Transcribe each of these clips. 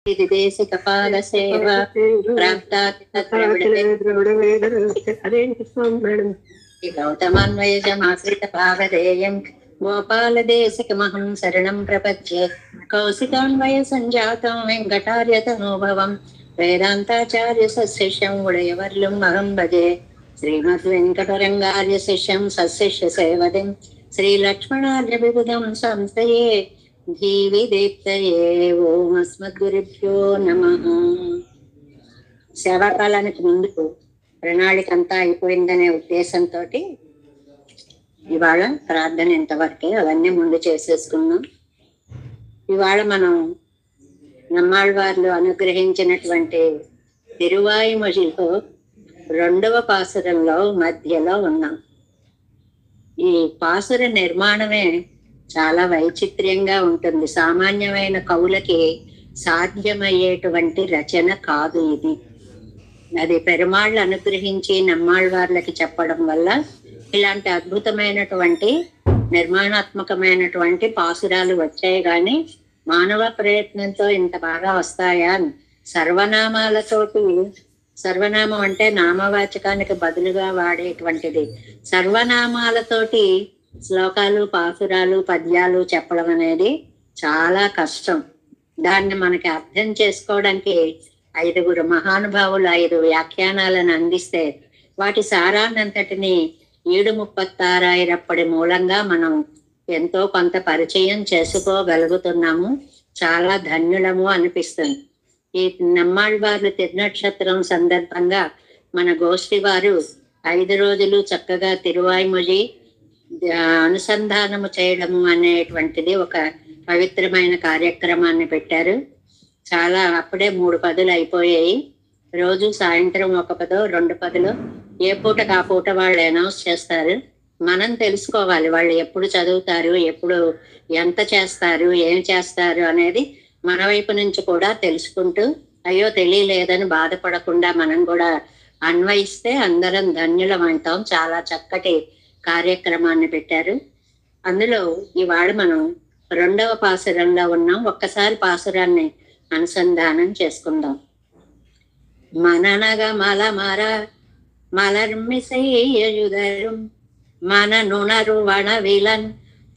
విదేశికపాల సేవ గౌతమాన్వయజమాశ్రిత భావధేయం గోపాలదేశికమహం శరణం ప్రపద్యే కౌశికాన్వయ సంజాతం వెంకటార్యతనోభవం వేదాంతాచార్య సశిష్యం ఉడయవర్లం అహం భజే శ్రీమద్వెంకటరంగార్య శిష్యం సశిష్య సేవదిం శ్రీలక్ష్మణార్య విబుధం సంస్థయే జీవిదీప్తయే. ఓం అస్మద్గురుభ్యో నమః. సేవాకాలానికి ముందు ప్రణాళిక అంతా అయిపోయిందనే ఉద్దేశంతో ఇవాళ ప్రార్థన ఇంతవరకే, అవన్నీ ముందు చేసేసుకున్నాం. ఇవాళ మనం నమ్మాళ్వార్లు అనుగ్రహించినటువంటి తిరువాయిమొழிలో 2వ పాసురంలో మధ్యలో ఉన్నాం. ఈ పాసుర నిర్మాణమే చాలా వైచిత్ర్యంగా ఉంటుంది. సామాన్యమైన కవులకి సాధ్యమయ్యేటువంటి రచన కాదు ఇది. అది పెరుమాళ్ళు అనుగ్రహించి నమ్మాళ్వార్లకి చెప్పడం వల్ల ఇలాంటి అద్భుతమైనటువంటి నిర్మాణాత్మకమైనటువంటి పాసురాలు వచ్చాయి. కానీ మానవ ప్రయత్నంతో ఇంత బాగా వస్తాయా? సర్వనామాలతోటి, సర్వనామం అంటే నామవాచకానికి బదులుగా వాడేటువంటిది, సర్వనామాలతోటి శ్లోకాలు, పాసురాలు, పద్యాలు చెప్పడం అనేది చాలా కష్టం. దాన్ని మనకి అర్థం చేసుకోవడానికి 5 మహానుభావులు 5 వ్యాఖ్యానాలను అందిస్తే వాటి సారాన్నంతటిని 736 మూలంగా మనం ఎంతో కొంత పరిచయం చేసుకోగలుగుతున్నాము. చాలా ధన్యులము అనిపిస్తుంది. ఈ నమ్మాళ్వార్లు తిరునక్షత్రం సందర్భంగా మన గోష్ఠి వారు 5 రోజులు చక్కగా తిరువాయిమొഴి అనుసంధానము చేయడము అనేటువంటిది ఒక పవిత్రమైన కార్యక్రమాన్ని పెట్టారు. చాలా అప్పుడే 3 పదులు అయిపోయాయి. రోజు సాయంత్రం 1 పదో 2 పదులు ఏ పూటకు ఆ పూట వాళ్ళు అనౌన్స్ చేస్తారు. మనం తెలుసుకోవాలి వాళ్ళు ఎప్పుడు చదువుతారు, ఎప్పుడు ఎంత చేస్తారు, ఏం చేస్తారు అనేది మన వైపు నుంచి కూడా తెలుసుకుంటూ, అయ్యో తెలియలేదని బాధపడకుండా మనం కూడా అన్వయిస్తే అందరం ధన్యులం అంటాం. చాలా చక్కటి కార్యక్రమాన్ని పెట్టారు. అందులో ఇవాళ మనం 2వ పాసురంలో ఉన్నాం. ఒక్కసారి పాసురాన్ని అనుసంధానం చేసుకుందాం. మననగ మలమర మలర్మిసెయ్యుదరుం మననుణరు వణవిలన్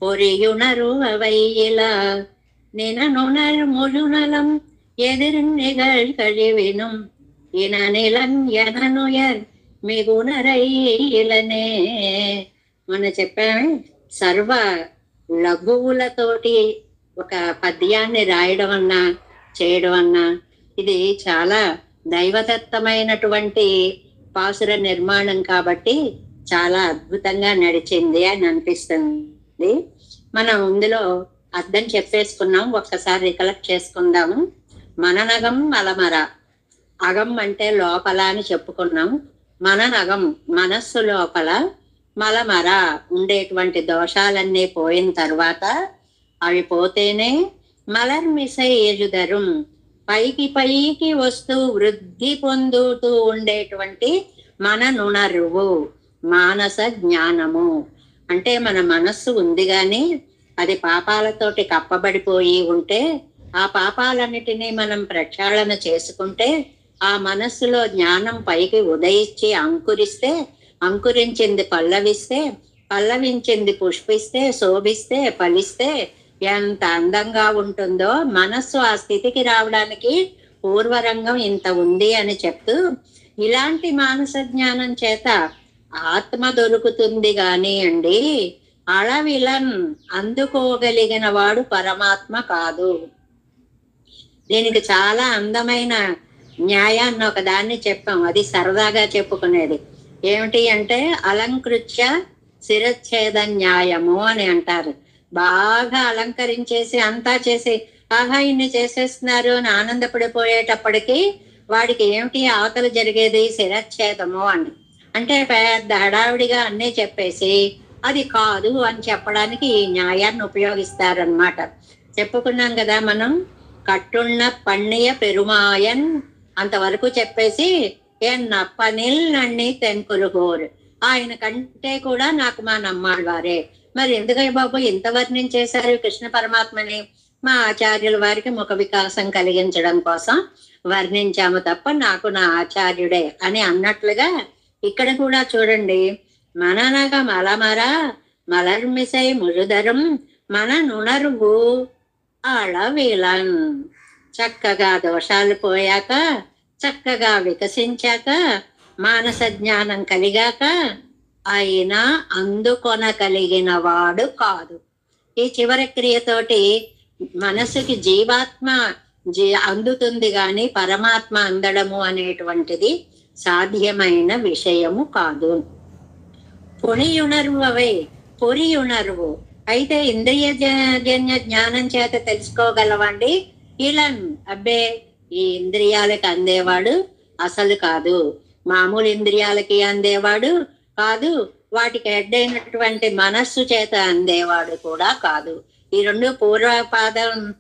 பொறியுணரு அவையில நினனுணர் முழுநலம் எதிர்நிகழ் கழிவினும் இனநிலன் எனனுயர் మిగునరైలనే. మనం చెప్పామే, సర్వ లఘువులతోటి ఒక పద్యాన్ని రాయడం అన్నా చేయడం అన్నా ఇది చాలా దైవదత్తమైనటువంటి పాసుర నిర్మాణం కాబట్టి చాలా అద్భుతంగా నడిచింది అని అనిపిస్తుంది. మనం ఇందులో అర్థం చెప్పేసుకున్నాం, ఒక్కసారి రికలెక్ట్ చేసుకుందాము. మననగం మలమర, అగం అంటే లోపల అని చెప్పుకున్నాం. మననగం మనస్సు లోపల, మలమర ఉండేటువంటి దోషాలన్నీ పోయిన తర్వాత, అవి పోతేనే మలర్మిసెయ్యుదరుం పైకి పైకి వస్తూ వృద్ధి పొందుతూ ఉండేటువంటి మననుణరువు మానస జ్ఞానము. అంటే మన మనస్సు ఉంది కానీ అది పాపాలతోటి కప్పబడిపోయి ఉంటే, ఆ పాపాలన్నిటినీ మనం ప్రక్షాళన చేసుకుంటే ఆ మనస్సులో జ్ఞానం పైకి ఉదయించి అంకురిస్తే, అంకురించింది పల్లవిస్తే, పల్లవించింది పుష్పిస్తే, శోభిస్తే, ఫలిస్తే ఎంత అందంగా ఉంటుందో. మనస్సు ఆ స్థితికి రావడానికి పూర్వరంగం ఇంత ఉంది అని చెప్తూ, ఇలాంటి మానస జ్ఞానం చేత ఆత్మ దొరుకుతుంది గాని అండి, అళవిలన్ అందుకోగలిగిన వాడు పరమాత్మ కాదు. దీనికి చాలా అందమైన న్యాయాన్ని ఒక దాన్ని చెప్పాం, అది సరదాగా చెప్పుకునేది. ఏమిటి అంటే అలంకృత్య శిరచ్ఛేద న్యాయము అని అంటారు. బాగా అలంకరించేసి అంతా చేసి ఆహా ఇన్ని చేసేస్తున్నారు అని ఆనందపడిపోయేటప్పటికి వాడికి ఏమిటి ఆకలి జరిగేది? శిరచ్ఛేదము అని. అంటే పెద్ద హడావిడిగా అన్నీ చెప్పేసి అది కాదు అని చెప్పడానికి ఈ న్యాయాన్ని ఉపయోగిస్తారనమాట. చెప్పుకున్నాం కదా మనం, కట్టున్న పన్నీయ పెరుమాయన్ అంతవరకు చెప్పేసి ఎన్నప్పనిల్ నన్ని తెంకులుగోరు, ఆయన కంటే కూడా నాకు మా నమ్మాళ్వారే. మరి ఎందుకయ్య బాబు ఇంత వర్ణించేశారు కృష్ణ పరమాత్మని? మా ఆచార్యుల వారికి ముఖ వికాసం కలిగించడం కోసం వర్ణించాము తప్ప నాకు నా ఆచార్యుడే అని అన్నట్లుగా ఇక్కడ కూడా చూడండి, మననగ మలమర మలర్మిసై మురుదరం మన నునరువు ఆళవీలన్. చక్కగా దోషాలు పోయాక, చక్కగా వికసించాక, మానస జ్ఞానం కలిగాక అయినా అందుకొనగలిగిన వాడు కాదు. ఈ చివరి క్రియతోటి మనసుకి జీవాత్మ అందుతుంది గాని పరమాత్మ అందడము అనేటువంటిది సాధ్యమైన విషయము కాదు. పొణియుణర్వు అవే పొరియుణర్వు అయితే ఇంద్రియజన్య జ్ఞానం చేత తెలుసుకోగలవండి. ఇలా అబ్బే ఈ ఇంద్రియాలకి అందేవాడు అసలు కాదు, మామూలు ఇంద్రియాలకి అందేవాడు కాదు, వాటికి అడ్డైనటువంటి మనస్సు చేత అందేవాడు కూడా కాదు. ఈ రెండు పూర్వ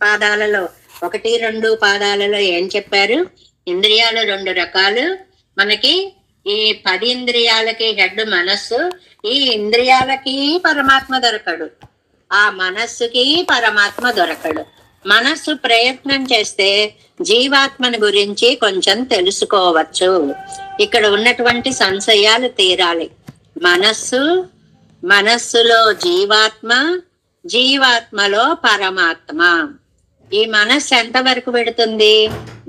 పాదాలలో 1, 2 పాదాలలో ఏం చెప్పారు? ఇంద్రియాలు 2 రకాలు. మనకి ఈ 10 ఇంద్రియాలకి హెడ్ మనస్సు. ఈ ఇంద్రియాలకి పరమాత్మ దొరకడు, ఆ మనస్సుకి పరమాత్మ దొరకడు. మనస్సు ప్రయత్నం చేస్తే జీవాత్మని గురించి కొంచెం తెలుసుకోవచ్చు. ఇక్కడ ఉన్నటువంటి సంశయాలు తీరాలి. మనస్సులో జీవాత్మ, జీవాత్మలో పరమాత్మ. ఈ మనస్సు ఎంతవరకు పెడుతుంది?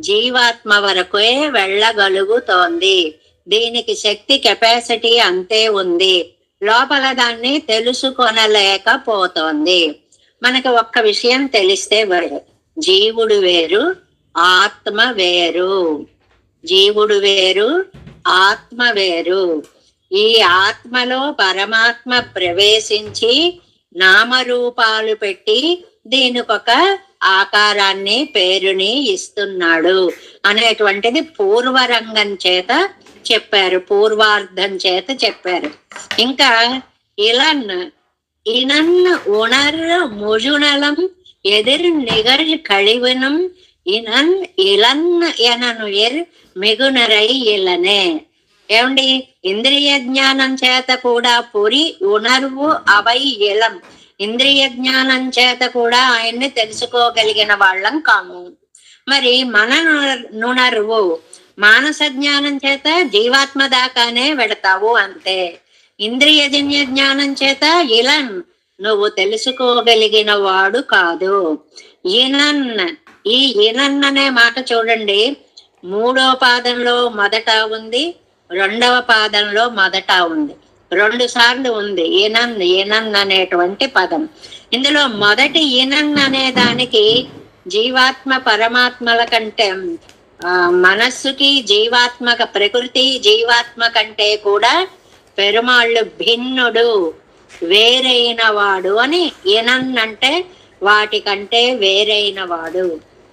జీవాత్మ వరకే వెళ్ళగలుగుతోంది. దీనికి శక్తి కెపాసిటీ అంతే ఉంది. లోపల దాన్ని తెలుసుకొనలేకపోతోంది. మనకు ఒక్క విషయం తెలిస్తే జీవుడు వేరు, ఆత్మ వేరు. జీవుడు వేరు, ఆత్మ వేరు. ఈ ఆత్మలో పరమాత్మ ప్రవేశించి నామరూపాలు పెట్టి దీనికొక ఆకారాన్ని, పేరుని ఇస్తున్నాడు అనేటువంటిది పూర్వరంగం చేత చెప్పారు, పూర్వార్ధం చేత చెప్పారు. ఇంకా இனன் உணர் முழுநலம் எதிர் நிகழ் கழிவினும் இனன் இளன் எனனுயிர் మిగునరై ఇలనే. ఏమండి, ఇంద్రియ జ్ఞానం చేత కూడా పొరి ఉణర్వు అవై ఇలం. ఇంద్రియ జ్ఞానం చేత కూడా ఆయన్ని తెలుసుకోగలిగిన వాళ్ళం కాము. మరి మన నుణర్వు మానస జ్ఞానం చేత జీవాత్మ దాకానే వెడతావు అంతే. ఇంద్రియజన్య జ్ఞానం చేత ఇలన్ నువ్వు తెలుసుకోగలిగిన వాడు కాదు. ఈనన్, ఈ ఈనన్ అనే మాట చూడండి, 3వ పాదంలో మొదట ఉంది, 2వ పాదంలో మొదట ఉంది, 2 సార్లు ఉంది ఈనన్. ఈనన్ అనేటువంటి పదం. ఇందులో మొదటి ఈనన్ అనే దానికి జీవాత్మ పరమాత్మల కంటే, మనస్సుకి జీవాత్మక ప్రకృతి జీవాత్మ కంటే కూడా పెరుమాళ్ళు భిన్నుడు, వేరైన వాడు అని. ఈనన్ అంటే వాటికంటే వేరైన వాడు.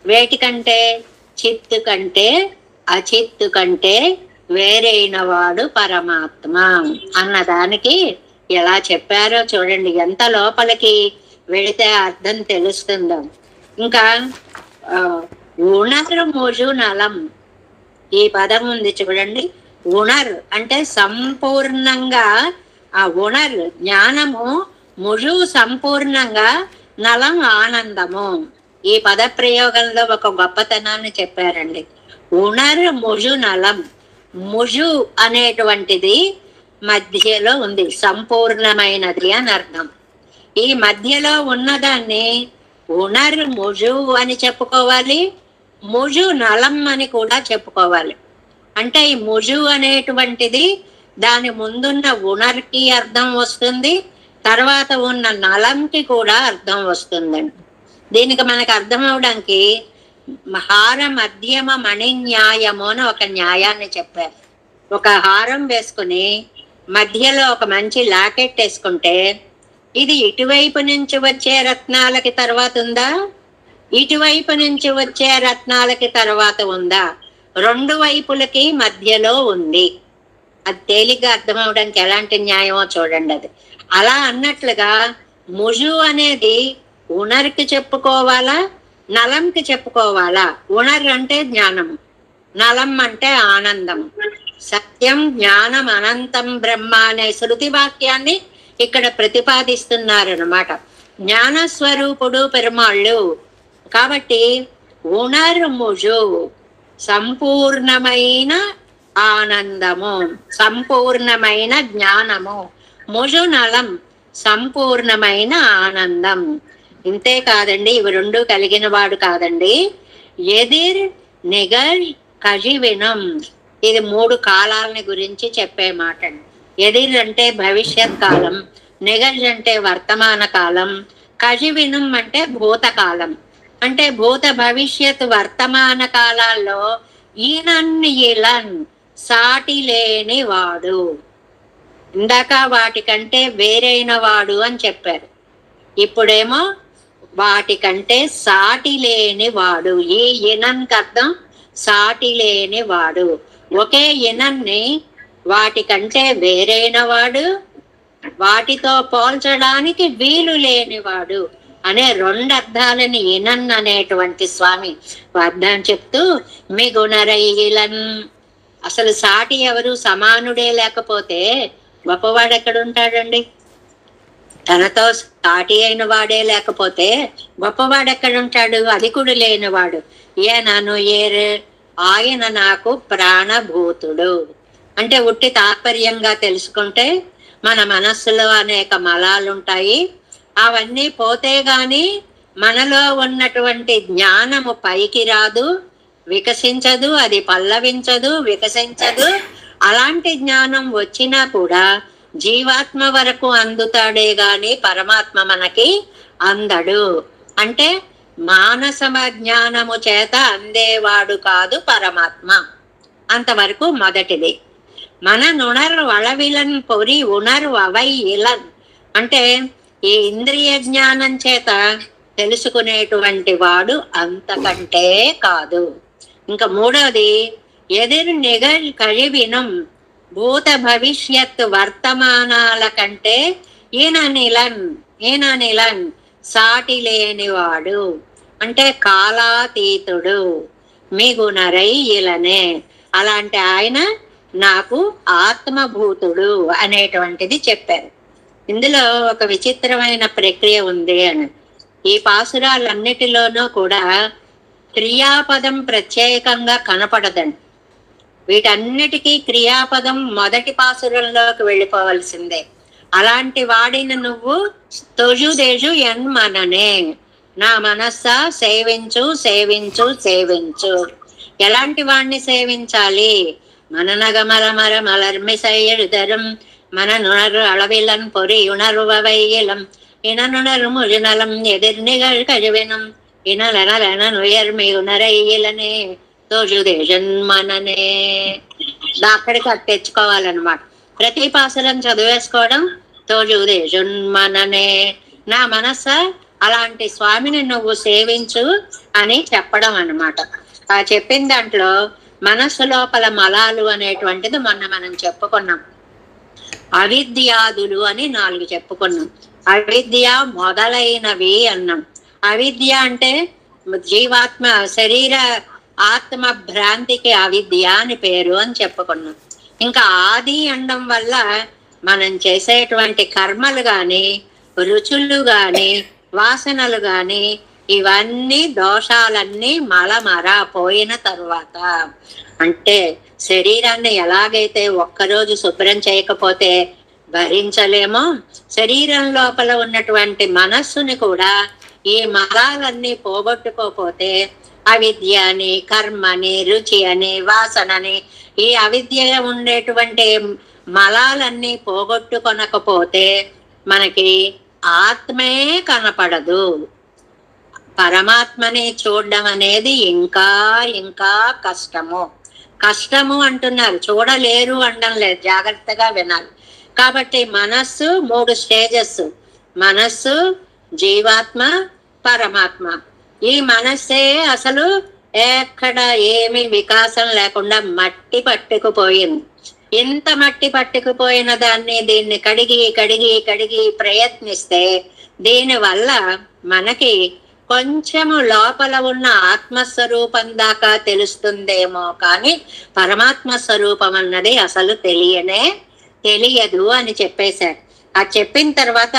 వేటికంటే? చిత్తు కంటే, అచిత్తు కంటే వేరైన వాడు పరమాత్మ అన్నదానికి ఎలా చెప్పారో చూడండి, ఎంత లోపలికి వెళితే అర్థం తెలుస్తుందో. ఇంకా ఉణర్ ముజు నలం, ఈ పదం ఉంది చూడండి. ఉణర్ అంటే సంపూర్ణంగా, ఆ ఉణర్ జ్ఞానము, ముజు సంపూర్ణంగా, నలం ఆనందము. ఈ పద ప్రయోగంలో ఒక గొప్పతనాన్ని చెప్పారండి. ఉణర్ ముజు నలం. ముజు అనేటువంటిది మధ్యలో ఉంది, సంపూర్ణమైనది అని అర్థం. ఈ మధ్యలో ఉన్నదాన్ని ఉణర్ ముజు అని చెప్పుకోవాలి, ముజు నలం అని కూడా చెప్పుకోవాలి. అంటే ఈ ముజు అనేటువంటిది దాని ముందున్న ఉణర్కి అర్థం వస్తుంది, తర్వాత ఉన్న నలంకి కూడా అర్థం వస్తుందండి. దీనికి మనకు అర్థం అవడానికి హార మధ్యమ మణి న్యాయము అని ఒక న్యాయాన్ని చెప్పారు. ఒక హారం వేసుకుని మధ్యలో ఒక మంచి లాకెట్ వేసుకుంటే ఇది ఇటువైపు నుంచి వచ్చే రత్నాలకి తర్వాత ఉందా, ఇటువైపు నుంచి వచ్చే రత్నాలకి తర్వాత ఉందా? 2 వైపులకి మధ్యలో ఉంది. అది తేలిగ్గా అర్థం అవడానికి ఎలాంటి న్యాయమో చూడండి. అది అలా అన్నట్లుగా ముజు అనేది ఉణర్కి చెప్పుకోవాలా, నలంకి చెప్పుకోవాలా? ఉణర్ అంటే జ్ఞానము, నలం అంటే ఆనందము. సత్యం జ్ఞానం అనంతం బ్రహ్మ అనే శృతి వాక్యాన్ని ఇక్కడ ప్రతిపాదిస్తున్నారనమాట. జ్ఞానస్వరూపుడు పెరుమాళ్ళు, కాబట్టి ఉణర్ముజు సంపూర్ణమైన ఆనందము, సంపూర్ణమైన జ్ఞానము, ముజునలం సంపూర్ణమైన ఆనందం. ఇంతే కాదండి, ఇవి రెండు కలిగిన వాడు కాదండి. ఎదిర్ నిగర్ కజివినం, ఇది 3 కాలాలని గురించి చెప్పే మాట. ఎదిర్ అంటే భవిష్యత్ కాలం, నిగర్ అంటే వర్తమాన కాలం, కజివినం అంటే భూతకాలం. అంటే భూత భవిష్యత్ వర్తమాన కాలాల్లో ఈనన్ సాటి లేని వాడు. ఇందాక వాటికంటే వేరైన వాడు అని చెప్పారు, ఇప్పుడేమో వాటికంటే సాటి లేని వాడు. ఈ ఇనన్కి అర్థం సాటి లేని వాడు. ఒకే ఇనన్ని వాటికంటే వేరైన వాడు, వాటితో పోల్చడానికి వీలు లేనివాడు అనే 2 అర్థాలని ఇనన్ అనేటువంటి స్వామి అర్థం చెప్తూ, మీ గుణరైలన్, అసలు సాటి ఎవరు, సమానుడే లేకపోతే గొప్పవాడు ఎక్కడుంటాడండి? తనతో సాటి అయిన వాడే లేకపోతే గొప్పవాడు ఎక్కడుంటాడు? అధికుడు లేనివాడు. నన్ను ఆయన నాకు ప్రాణభూతుడు అంటే ఉట్టి తాత్పర్యంగా తెలుసుకుంటే మన మనస్సులో అనేక మలాలుంటాయి, అవన్నీ పోతే గాని మనలో ఉన్నటువంటి జ్ఞానము పైకి రాదు, వికసించదు, అది పల్లవించదు, వికసించదు. అలాంటి జ్ఞానం వచ్చినా కూడా జీవాత్మ వరకు అందుతాడే గాని పరమాత్మ మనకి అందడు. అంటే మానసమ జ్ఞానము చేత అందేవాడు కాదు పరమాత్మ. అంతవరకు మొదటిది. మన నుణరు అళవిలన్ పొరి ఉణరు అవై ఇలన్, అంటే ఈ ఇంద్రియ జ్ఞానం చేత తెలుసుకునేటువంటి వాడు అంతకంటే కాదు. ఇంకా 3వది ఎదిర్ నిగర్ కజివినం, భూత భవిష్యత్ వర్తమానాల కంటే ఈయన సాటి లేనివాడు, అంటే కాలాతీతుడు. మీ గుణరై ఇలనే, అలాంటి ఆయన నాకు ఆత్మభూతుడు అనేటువంటిది చెప్పారు. ఇందులో ఒక విచిత్రమైన ప్రక్రియ ఉంది అని. ఈ పాసురాలన్నిటిలోనూ కూడా క్రియాపదం ప్రత్యేకంగా కనపడదండి. వీటన్నిటికీ క్రియాపదం మొదటి పాసురంలోకి వెళ్ళిపోవలసిందే. అలాంటి వాడిని నువ్వు తొజుదేజు ఎన్మననే, నా మనస్సా సేవించు సేవించు సేవించు. ఎలాంటి వాడిని సేవించాలి? మననగమరమర మలర్మిసైయుదరం మన నుణరు అళవిలన్ పొరి ఉణరువైలం ఇననుణరు ముజునలం ఎదిర్నిగల్ కజవినం ఇనలనలనుయర్మి ఉణరైలనే తోజుదేజన్మననే. అక్కడికి అది తెచ్చుకోవాలన్నమాట. ప్రతి పాసురం చదివేసుకోవడం తోజుదేజన్మననే, నా మనస్స అలాంటి స్వామిని నువ్వు సేవించు అని చెప్పడం అన్నమాట. ఆ చెప్పిన దాంట్లో మనస్సు లోపల మలాలు అనేటువంటిది మొన్న మనం చెప్పుకున్నాం. అవిద్యాదులు అని 4 చెప్పుకున్నాం. అవిద్య మొదలైనవి అన్నాం. అవిద్య అంటే జీవాత్మ శరీర ఆత్మ భ్రాంతికి అవిద్య అని పేరు అని చెప్పుకున్నాం. ఇంకా ఆది అనడం వల్ల మనం చేసేటువంటి కర్మలు గాని, రుచులు గాని, వాసనలు గాని, ఇవన్నీ దోషాలన్నీ మలమర పోయిన తరువాత, అంటే శరీరాన్ని ఎలాగైతే ఒక్కరోజు శుభ్రం చేయకపోతే భరించలేమో, శరీరం లోపల ఉన్నటువంటి మనస్సుని కూడా ఈ మలాలన్నీ పోగొట్టుకోపోతే అవిద్య అని, కర్మని, రుచి అని, వాసనని, ఈ అవిద్య ఉండేటువంటి మలాలన్నీ పోగొట్టుకొనకపోతే మనకి ఆత్మే కనపడదు. పరమాత్మని చూడడం అనేది ఇంకా ఇంకా కష్టము అంటున్నారు, చూడలేరు అనడం లేదు, జాగ్రత్తగా వినాలి. కాబట్టి మనస్సు 3 స్టేజెస్: మనస్సు, జీవాత్మ, పరమాత్మ. ఈ మనస్సే అసలు ఎక్కడ ఏమి వికాసం లేకుండా మట్టి పట్టుకుపోయింది. ఇంత మట్టి పట్టుకుపోయిన దీన్ని కడిగి ప్రయత్నిస్తే దీనివల్ల మనకి కొంచెము లోపల ఉన్న ఆత్మస్వరూపం దాకా తెలుస్తుందేమో కానీ పరమాత్మ స్వరూపం అన్నది అసలు తెలియదు అని చెప్పేశారు. అది చెప్పిన తర్వాత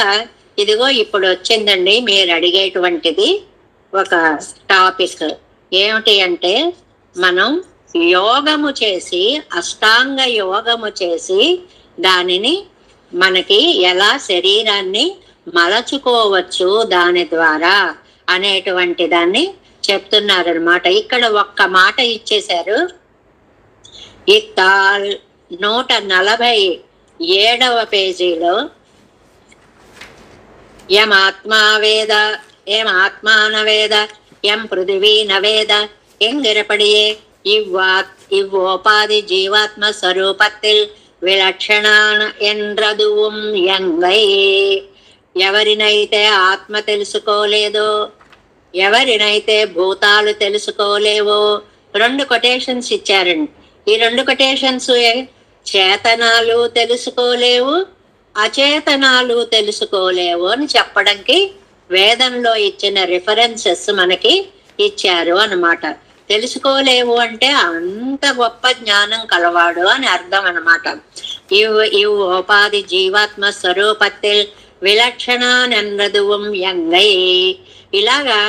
ఇదిగో ఇప్పుడు వచ్చిందండి మీరు అడిగేటువంటిది. ఒక టాపిక్ ఏమిటి అంటే, మనం యోగము చేసి, అష్టాంగ యోగము చేసి దానిని మనకి ఎలా శరీరాన్ని మలచుకోవచ్చు దాని ద్వారా అనేటువంటి దాన్ని చెప్తున్నారనమాట. ఇక్కడ ఒక్క మాట ఇచ్చేశారు. ఇక్తాల్ 147వ పేజీలో యం ఆత్మా వేద ఏం ఆత్మానవేద ఎం పృథివీ నవేద எங்கிருப்படியே இவ்வோபாதி ஜீவாத்ம ஸ்வரூபத்தில் విలక్షణాన ఎంద్రదువం యంగై. ఎవరినైతే ఆత్మ తెలుసుకోలేదో, ఎవరినైతే భూతాలు తెలుసుకోలేవో, 2 కొటేషన్స్ ఇచ్చారండి. ఈ 2 కొటేషన్స్ చేతనాలు తెలుసుకోలేవు, అచేతనాలు తెలుసుకోలేవు అని చెప్పడానికి వేదంలో ఇచ్చిన రిఫరెన్సెస్ మనకి ఇచ్చారు అన్నమాట. తెలుసుకోలేవు అంటే అంత గొప్ప జ్ఞానం కలవాడు అని అర్థం అన్నమాట. ఇవ్ ఉపాధి జీవాత్మ స్వరూపத்தில் విలక్షణానందదువం యంగై. ఇలాగా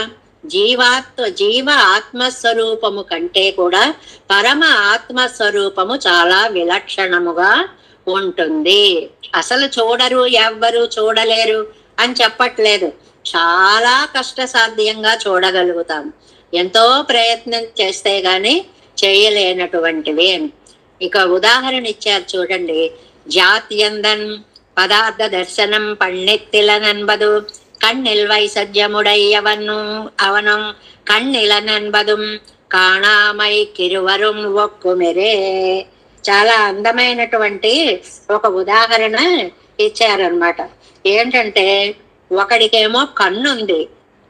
జీవ ఆత్మస్వరూపము కంటే కూడా పరమ ఆత్మస్వరూపము చాలా విలక్షణముగా ఉంటుంది. అసలు చూడరు, ఎవ్వరు చూడలేరు అని చెప్పట్లేదు. చాలా కష్టసాధ్యంగా చూడగలుగుతాం, ఎంతో ప్రయత్నం చేస్తే గాని చేయలేనటువంటివి. ఇక ఉదాహరణ ఇచ్చారు చూడండి. జాత్యందన్ పదార్థ దర్శనం పన్నెత్తిలనన్బదు కన్నిల్ వైసజ్యముడై అవనం కన్నిలనన్బదుం కాణామై కిరువరుం ఒక్కుమెరే. చాలా అందమైనటువంటి ఒక ఉదాహరణ ఇచ్చారనమాట. ఏంటంటే, ఒకడికేమో కన్నుంది,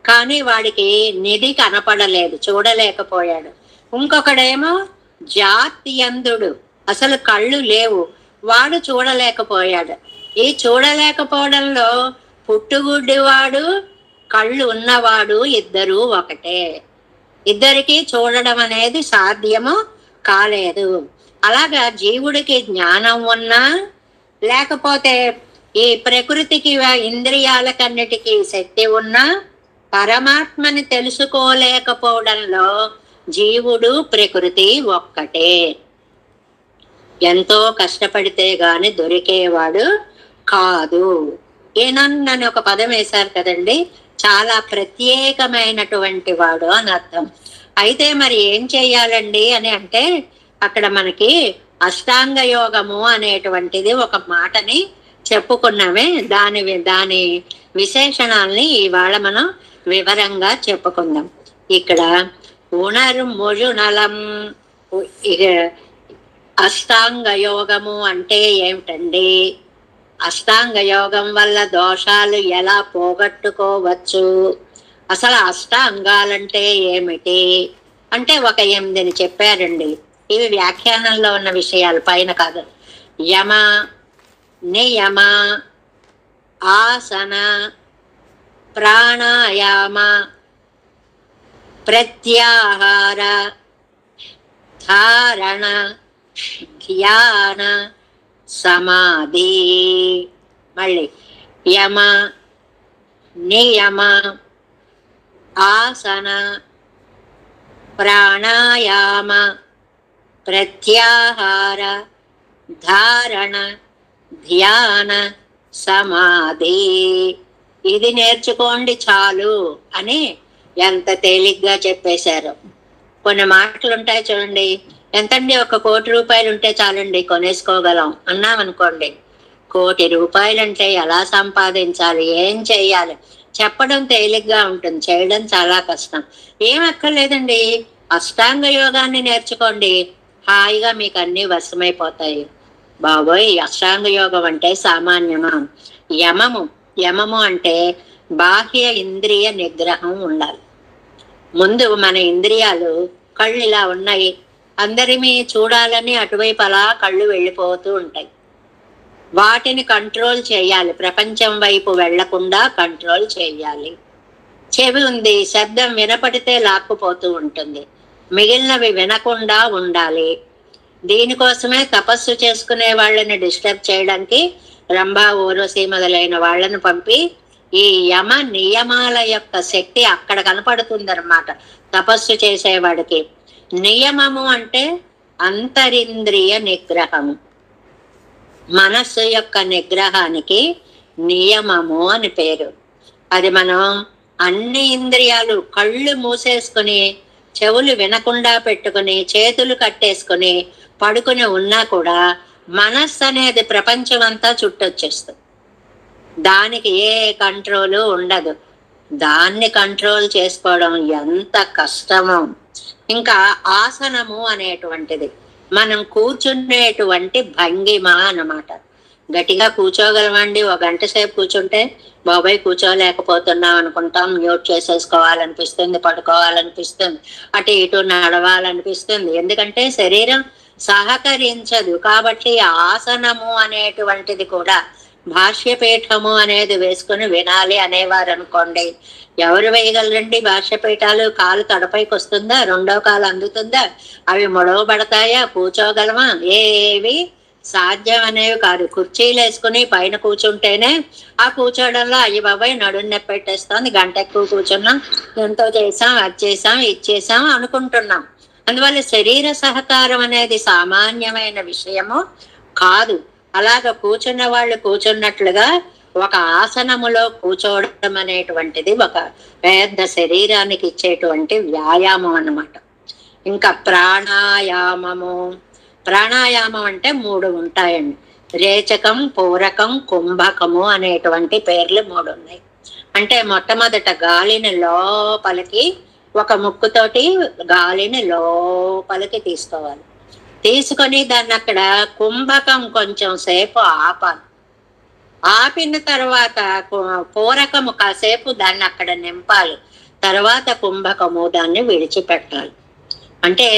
కానీ వాడికి నిధి కనపడలేదు, చూడలేకపోయాడు. ఇంకొకడేమో జాత్యంధుడు, అసలు కళ్ళు లేవు, వాడు చూడలేకపోయాడు. ఈ చూడలేకపోవడంలో పుట్టుగుడ్డివాడు, కళ్ళు ఉన్నవాడు ఇద్దరు ఒకటే. ఇద్దరికి చూడడం అనేది సాధ్యము కాలేదు. అలాగా జీవుడికి జ్ఞానం ఉన్నా, లేకపోతే ఈ ప్రకృతికి ఇంద్రియాలకన్నిటికీ శక్తి ఉన్నా, పరమాత్మని తెలుసుకోలేకపోవడంలో జీవుడు ప్రకృతి ఒక్కటే. ఎంతో కష్టపడితే గాని దొరికేవాడు కాదు. ఏనన్నని ఒక పదం వేశారు కదండి, చాలా ప్రత్యేకమైనటువంటి వాడు అని అర్థం. అయితే మరి ఏం చెయ్యాలండి అని అంటే, అక్కడ మనకి అష్టాంగ యోగము అనేటువంటిది ఒక మాటని చెప్పుకున్నామే. దాని విశేషణాలని ఇవాళ మనం వివరంగా చెప్పుకుందాం. ఇక్కడ ఉణర్ముజునలం అష్టాంగ యోగము అంటే ఏమిటండి? అష్టాంగ యోగం వల్ల దోషాలు ఎలా పోగొట్టుకోవచ్చు? అసలు అష్టాంగాలంటే ఏమిటి అంటే ఒక 8 చెప్పారండి. ఇవి వ్యాఖ్యానంలో ఉన్న విషయాలు, పైన కాదు. యమ, నియమ, ఆసన, ప్రాణాయామ, ప్రత్యాహార, ధారణ, ధ్యాన, సమాధి. మళ్ళీ యమ, నియమ, ఆసన, ప్రాణాయామ, ప్రత్యాహార, ధారణ, ధ్యాన, సమాధి. ఇది నేర్చుకోండి చాలు అని ఎంత తేలిగ్గా చెప్పేశారు. కొన్ని మాటలు ఉంటాయి చూడండి, ఎంతండి 1 కోటి రూపాయలు ఉంటే చాలండి కొనేసుకోగలం అన్నామనుకోండి. 1 కోటి రూపాయలంటే ఎలా సంపాదించాలి, ఏం చెయ్యాలి చెప్పడం తేలిగ్గా ఉంటుంది, చేయడం చాలా కష్టం. ఏం అక్కర్లేదండి, అష్టాంగ యోగాన్ని నేర్చుకోండి, హాయిగా మీకు అన్ని వశమైపోతాయి. బాబోయ్, అష్టాంగ యోగం అంటే సామాన్యమా? యమము అంటే బాహ్య ఇంద్రియ నిగ్రహం ఉండాలి. ముందు మన ఇంద్రియాలు, కళ్ళు ఇలా ఉన్నాయి, అందరినీ చూడాలని అటువైపు అలా కళ్ళు వెళ్ళిపోతూ ఉంటాయి. వాటిని కంట్రోల్ చేయాలి, ప్రపంచం వైపు వెళ్లకుండా కంట్రోల్ చేయాలి. చెవి ఉంది, శబ్దం వినపడితే లాక్కుపోతూ ఉంటుంది, మిగిలినవి వినకుండా ఉండాలి. దీనికోసమే తపస్సు చేసుకునే వాళ్ళని డిస్టర్బ్ చేయడానికి రంభా, ఊర్వశి మొదలైన వాళ్ళను పంపి ఈ యమ నియమాల యొక్క శక్తి అక్కడ కనపడుతుంది అన్నమాట తపస్సు చేసేవాడికి. నియమము అంటే అంతరింద్రియ నిగ్రహము, మనస్సు యొక్క నిగ్రహానికి నియమము అని పేరు. అది మనం అన్ని ఇంద్రియాలు కళ్ళు మూసేసుకుని చెవులు వినకుండా పెట్టుకుని చేతులు కట్టేసుకుని పడుకుని ఉన్నా కూడా మనస్సు అనేది ప్రపంచం అంతా చుట్టొచ్చేస్తుంది. దానికి ఏ కంట్రోలు ఉండదు. దాన్ని కంట్రోల్ చేసుకోవడం ఎంత కష్టమో. ఇంకా ఆసనము అనేటువంటిది మనం కూర్చునేటువంటి భంగిమ అన్నమాట. గట్టిగా కూర్చోగలమండి, ఒక గంట సేపు కూర్చుంటే బాబాయ్ కూర్చోలేకపోతున్నాం అనుకుంటాం, మ్యూట్ చేసేసుకోవాలనిపిస్తుంది, పడుకోవాలనిపిస్తుంది, అటు ఇటు నడవాలనిపిస్తుంది. ఎందుకంటే శరీరం సహకరించదు. కాబట్టి ఆసనము అనేటువంటిది కూడా భాష్యపీఠము అనేది వేసుకుని వినాలి అనేవారు అనుకోండి, ఎవరు వేయగలరండి భాష్యపీఠాలు? కాలు తడపైకి వస్తుందా? రెండో కాలు అందుతుందా? అవి మొడవబడతాయా? కూర్చోగలమా? ఏవి సాధ్యం అనేవి కాదు. కుర్చీలు వేసుకుని పైన కూర్చుంటేనే ఆ కూర్చోవడంలో అయ్యి బాబాయ్ నడుము నొప్పి పెట్టేస్తుంది, గంట ఎక్కువ కూర్చున్నాం, ఎంతో చేసాం, అది చేసాం, ఇది చేసాం అనుకుంటున్నాం. అందువల్ల శరీర సహకారం అనేది సామాన్యమైన విషయము కాదు. అలాగ కూర్చున్న వాళ్ళు కూర్చున్నట్లుగా ఒక ఆసనములో కూర్చోవడం అనేటువంటిది ఒక పెద్ద శరీరానికి ఇచ్చేటువంటి వ్యాయామం అన్నమాట. ఇంకా ప్రాణాయామము. ప్రాణాయామం అంటే 3 ఉంటాయండి. రేచకం, పూరకం, కుంభకము అనేటువంటి పేర్లు 3 ఉన్నాయి. అంటే మొట్టమొదట గాలిని లోపలికి ఒక ముక్కుతోటి గాలిని లోపలికి తీసుకోవాలి. తీసుకొని దాన్ని అక్కడ కుంభకం కొంచెం సేపు ఆపాలి. ఆపిన తర్వాత పూరకము కాసేపు దాన్ని అక్కడ నింపాలి. తర్వాత కుంభకము దాన్ని విడిచిపెట్టాలి. అంటే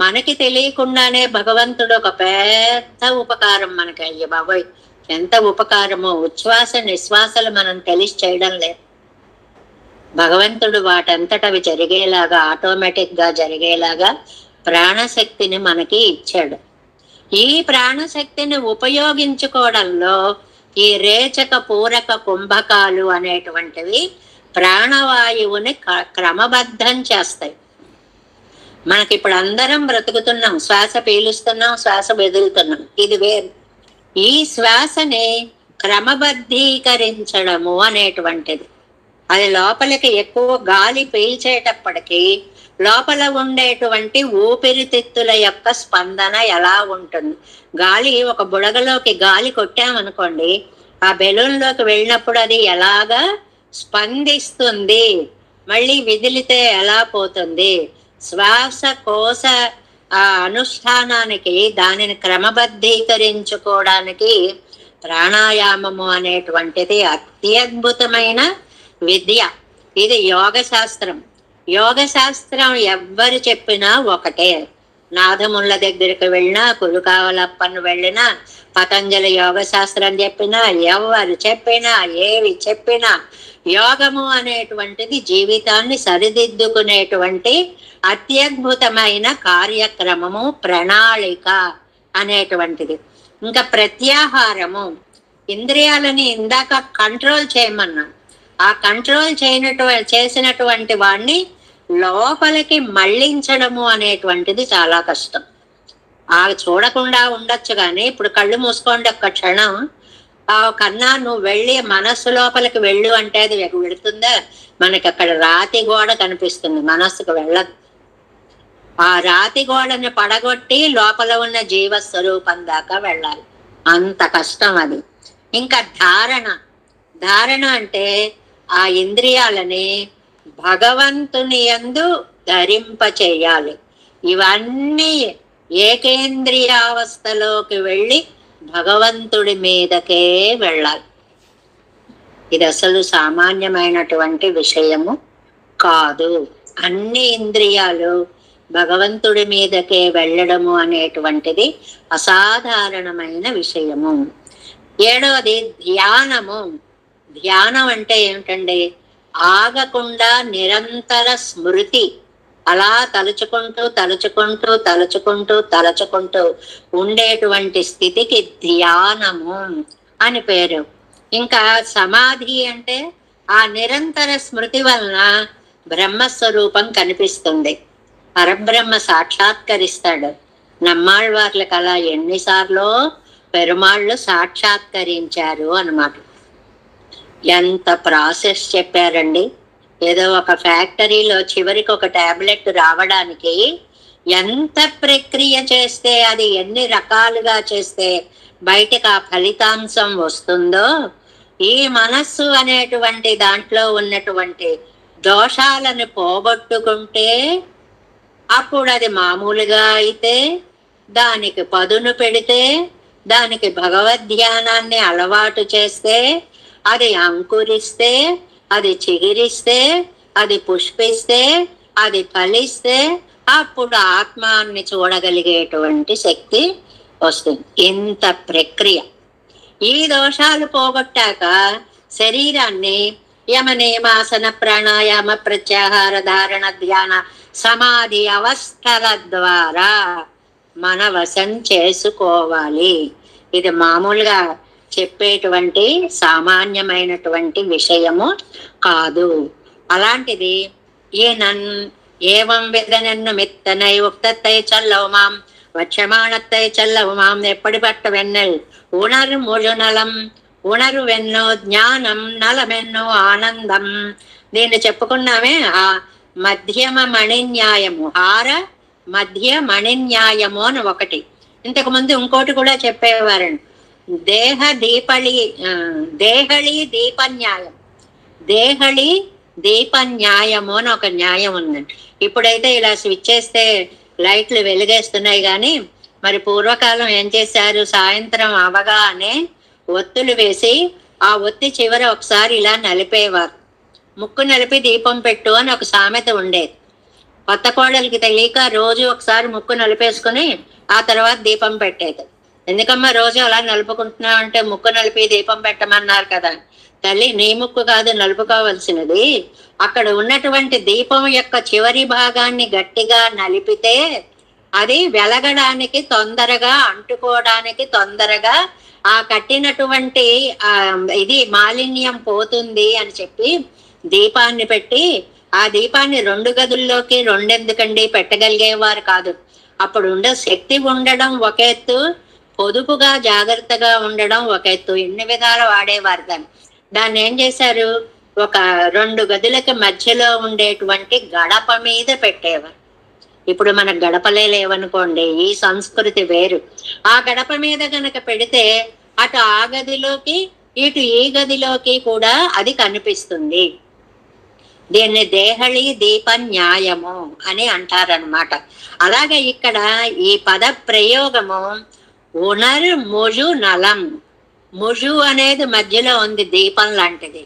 మనకి తెలియకుండానే భగవంతుడు ఒక పెద్ద ఉపకారం మనకి, అయ్య బాబోయ్ ఎంత ఉపకారమో. ఉచ్ఛ్వాస నిశ్వాసలు మనం తెలిసి చేయడం లేదు. భగవంతుడు వాటంతటవి జరిగేలాగా, ఆటోమేటిక్ గా జరిగేలాగా ప్రాణశక్తిని మనకి ఇచ్చాడు. ఈ ప్రాణశక్తిని ఉపయోగించుకోవడంలో ఈ రేచక, పూరక, కుంభకాలు అనేటువంటివి ప్రాణవాయువుని క్రమబద్ధం చేస్తాయి. మనకి ఇప్పుడు అందరం బ్రతుకుతున్నాం, శ్వాస పీలుస్తున్నాం, శ్వాస వదులుతున్నాం, ఇది వేరు. ఈ శ్వాసని క్రమబద్ధీకరించడము అనేటువంటిది, అది లోపలికి ఎక్కువ గాలి పీల్చేటప్పటికి లోపల ఉండేటువంటి ఊపిరితిత్తుల యొక్క స్పందన ఎలా ఉంటుంది. గాలి ఒక బుడగలోకి గాలి కొట్టామనుకోండి, ఆ బెలూన్లోకి వెళ్ళినప్పుడు అది ఎలాగా స్పందిస్తుంది, మళ్ళీ విదిలితే ఎలా పోతుంది. శ్వాసకోశ అనుష్ఠానానికి, దానిని క్రమబద్ధీకరించుకోవడానికి ప్రాణాయామము అనేటువంటిది అత్యద్భుతమైన విద్య. ఇది యోగ శాస్త్రం. యోగ శాస్త్రం ఎవ్వరు చెప్పినా ఒకటే. నాథముళ్ళ దగ్గరికి వెళ్ళినా, కులుకావలప్పను వెళ్ళినా, పతంజలి యోగ శాస్త్రం చెప్పినా, ఎవరు చెప్పినా, ఏవి చెప్పినా, యోగము అనేటువంటిది జీవితాన్ని సరిదిద్దుకునేటువంటి అత్యద్భుతమైన కార్యక్రమము, ప్రణాళిక అనేటువంటిది. ఇంకా ప్రత్యాహారము, ఇంద్రియాలని ఇందాక కంట్రోల్ చేయమన్నా, ఆ కంట్రోల్ చేసినటువంటి వాడిని లోపలికి మళ్ళించడము అనేటువంటిది చాలా కష్టం. ఆ చూడకుండా ఉండొచ్చు, కానీ ఇప్పుడు కళ్ళు మూసుకోండి ఒక్క క్షణం, ఆ కన్నా నువ్వు వెళ్ళి మనస్సు లోపలికి వెళ్ళు అంటే అది వెళుతుందా? మనకి అక్కడ రాతి గోడ కనిపిస్తుంది, మనస్సుకు వెళ్ళదు. ఆ రాతి గోడని పడగొట్టి లోపల ఉన్న జీవస్వరూపం దాకా వెళ్ళాలి. అంత కష్టం అది. ఇంకా ధారణ. ధారణ అంటే ఆ ఇంద్రియాలని భగవంతుని యందు ధరింప చేయాలి. ఇవన్నీ ఏకేంద్రియావస్థలోకి వెళ్ళి భగవంతుడి మీదకే వెళ్ళాలి. ఇది అసలు సామాన్యమైనటువంటి విషయము కాదు. అన్ని ఇంద్రియాలు భగవంతుడి మీదకే వెళ్ళడము అనేటువంటిది అసాధారణమైన విషయము. 7వది ధ్యానము. ధ్యానం అంటే ఏమిటండి? ఆగకుండా నిరంతర స్మృతి. అలా తలుచుకుంటూ తలుచుకుంటూ తలుచుకుంటూ తలుచుకుంటూ ఉండేటువంటి స్థితికి ధ్యానము అని పేరు. ఇంకా సమాధి అంటే ఆ నిరంతర స్మృతి వలన బ్రహ్మస్వరూపం కనిపిస్తుంది, పరబ్రహ్మ సాక్షాత్కరిస్తాడు. నమ్మాళ్ళవార్లకు అలా ఎన్నిసార్లు పెరుమాళ్ళు సాక్షాత్కరించారు అన్నమాట. ఎంత ప్రాసెస్ చెప్పారండి. ఏదో ఒక ఫ్యాక్టరీలో చివరికి ఒక టాబ్లెట్ రావడానికి ఎంత ప్రక్రియ చేస్తే, అది ఎన్ని రకాలుగా చేస్తే బయటకు ఆ ఫలితాంశం వస్తుందో, ఈ మనస్సు అనేటువంటి దాంట్లో ఉన్నటువంటి దోషాలను పోగొట్టుకుంటే అప్పుడు అది మామూలుగా అయితే, దానికి పదును పెడితే, దానికి భగవద్ధ్యానాన్ని అలవాటు చేస్తే, అది అంకురిస్తే, అది చిగిరిస్తే, అది పుష్పిస్తే, అది ఫలిస్తే అప్పుడు ఆత్మాన్ని చూడగలిగేటువంటి శక్తి వస్తుంది. ఇంత ప్రక్రియ. ఈ దోషాలు పోగొట్టాక శరీరాన్ని యమ నియమాసన ప్రాణాయామ ప్రత్యాహార ధారణ ధ్యాన సమాధి అవస్థల ద్వారా మన వశం చేసుకోవాలి. ఇది మామూలుగా చెప్పేటువంటి సామాన్యమైనటువంటి విషయము కాదు. అలాంటిది ఏవం విధనన్ను మిత్తనై ఉక్తత్తై చల్లవు మాం వక్షమాణత్తై చల్లవు మాం ఎప్పటి పట్ట వెన్నెల్ ఉణరు ముజునలం ఉణరు వెన్నో జ్ఞానం నలమెన్నో ఆనందం. దీన్ని చెప్పుకున్నామే. ఆ మధ్యమ మణిన్యాయము, హార మధ్య మణిన్యాయము అని ఒకటి. ఇంతకు ముందు ఇంకోటి కూడా చెప్పేవారండి, దేహళి దీపన్యాయం. దేహళి దీపన్యాయము అని ఒక న్యాయం ఉందండి. ఇప్పుడైతే ఇలా స్విచ్ చేస్తే లైట్లు వెలిగేస్తున్నాయి, కానీ మరి పూర్వకాలం ఏం చేశారు, సాయంత్రం అవగానే ఒత్తులు వేసి ఆ ఒత్తి చివర ఒకసారి ఇలా నలిపేవారు. ముక్కు నలిపి దీపం పెట్టు అని ఒక సామెత ఉండేది. కొత్త కోడలికి తెలియక రోజు ఒకసారి ముక్కు నలిపేసుకుని ఆ తర్వాత దీపం పెట్టేది. ఎందుకమ్మా రోజు అలా నలుపుకుంటున్నావు అంటే, ముక్కు నలిపి దీపం పెట్టమన్నారు కదా. తల్లి, నీ ముక్కు కాదు నలుపుకోవలసినది, అక్కడ ఉన్నటువంటి దీపం యొక్క చివరి భాగాన్ని గట్టిగా నలిపితే అది వెలగడానికి తొందరగా, అంటుకోవడానికి తొందరగా ఆ కట్టినటువంటి ఇది మాలిన్యం పోతుంది అని చెప్పి దీపాన్ని పెట్టి, ఆ దీపాన్ని 2 గదుల్లోకి 2 ఎందుకండి పెట్టగలిగేవారు కాదు. అప్పుడు ఉండే శక్తి ఉండడం ఒక ఎత్తు, పొదుపుగా జాగ్రత్తగా ఉండడం ఒక ఎత్తు. ఎన్ని విధాలు వాడేవారు దాన్ని ఏం చేశారు, ఒక 2 గదులకి మధ్యలో ఉండేటువంటి గడప మీద పెట్టేవారు. ఇప్పుడు మనకు గడపలే లేవనుకోండి, ఈ సంస్కృతి వేరు. ఆ గడప మీద కనుక పెడితే అటు ఆ గదిలోకి ఇటు ఈ గదిలోకి కూడా అది కనిపిస్తుంది. దీన్ని దేహళి దీప న్యాయము అని అంటారనమాట. అలాగే ఇక్కడ ఈ పద ప్రయోగము ఉణర్ ముజు నలం. ముజు అనేది మధ్యలో ఉంది, దీపం లాంటిది.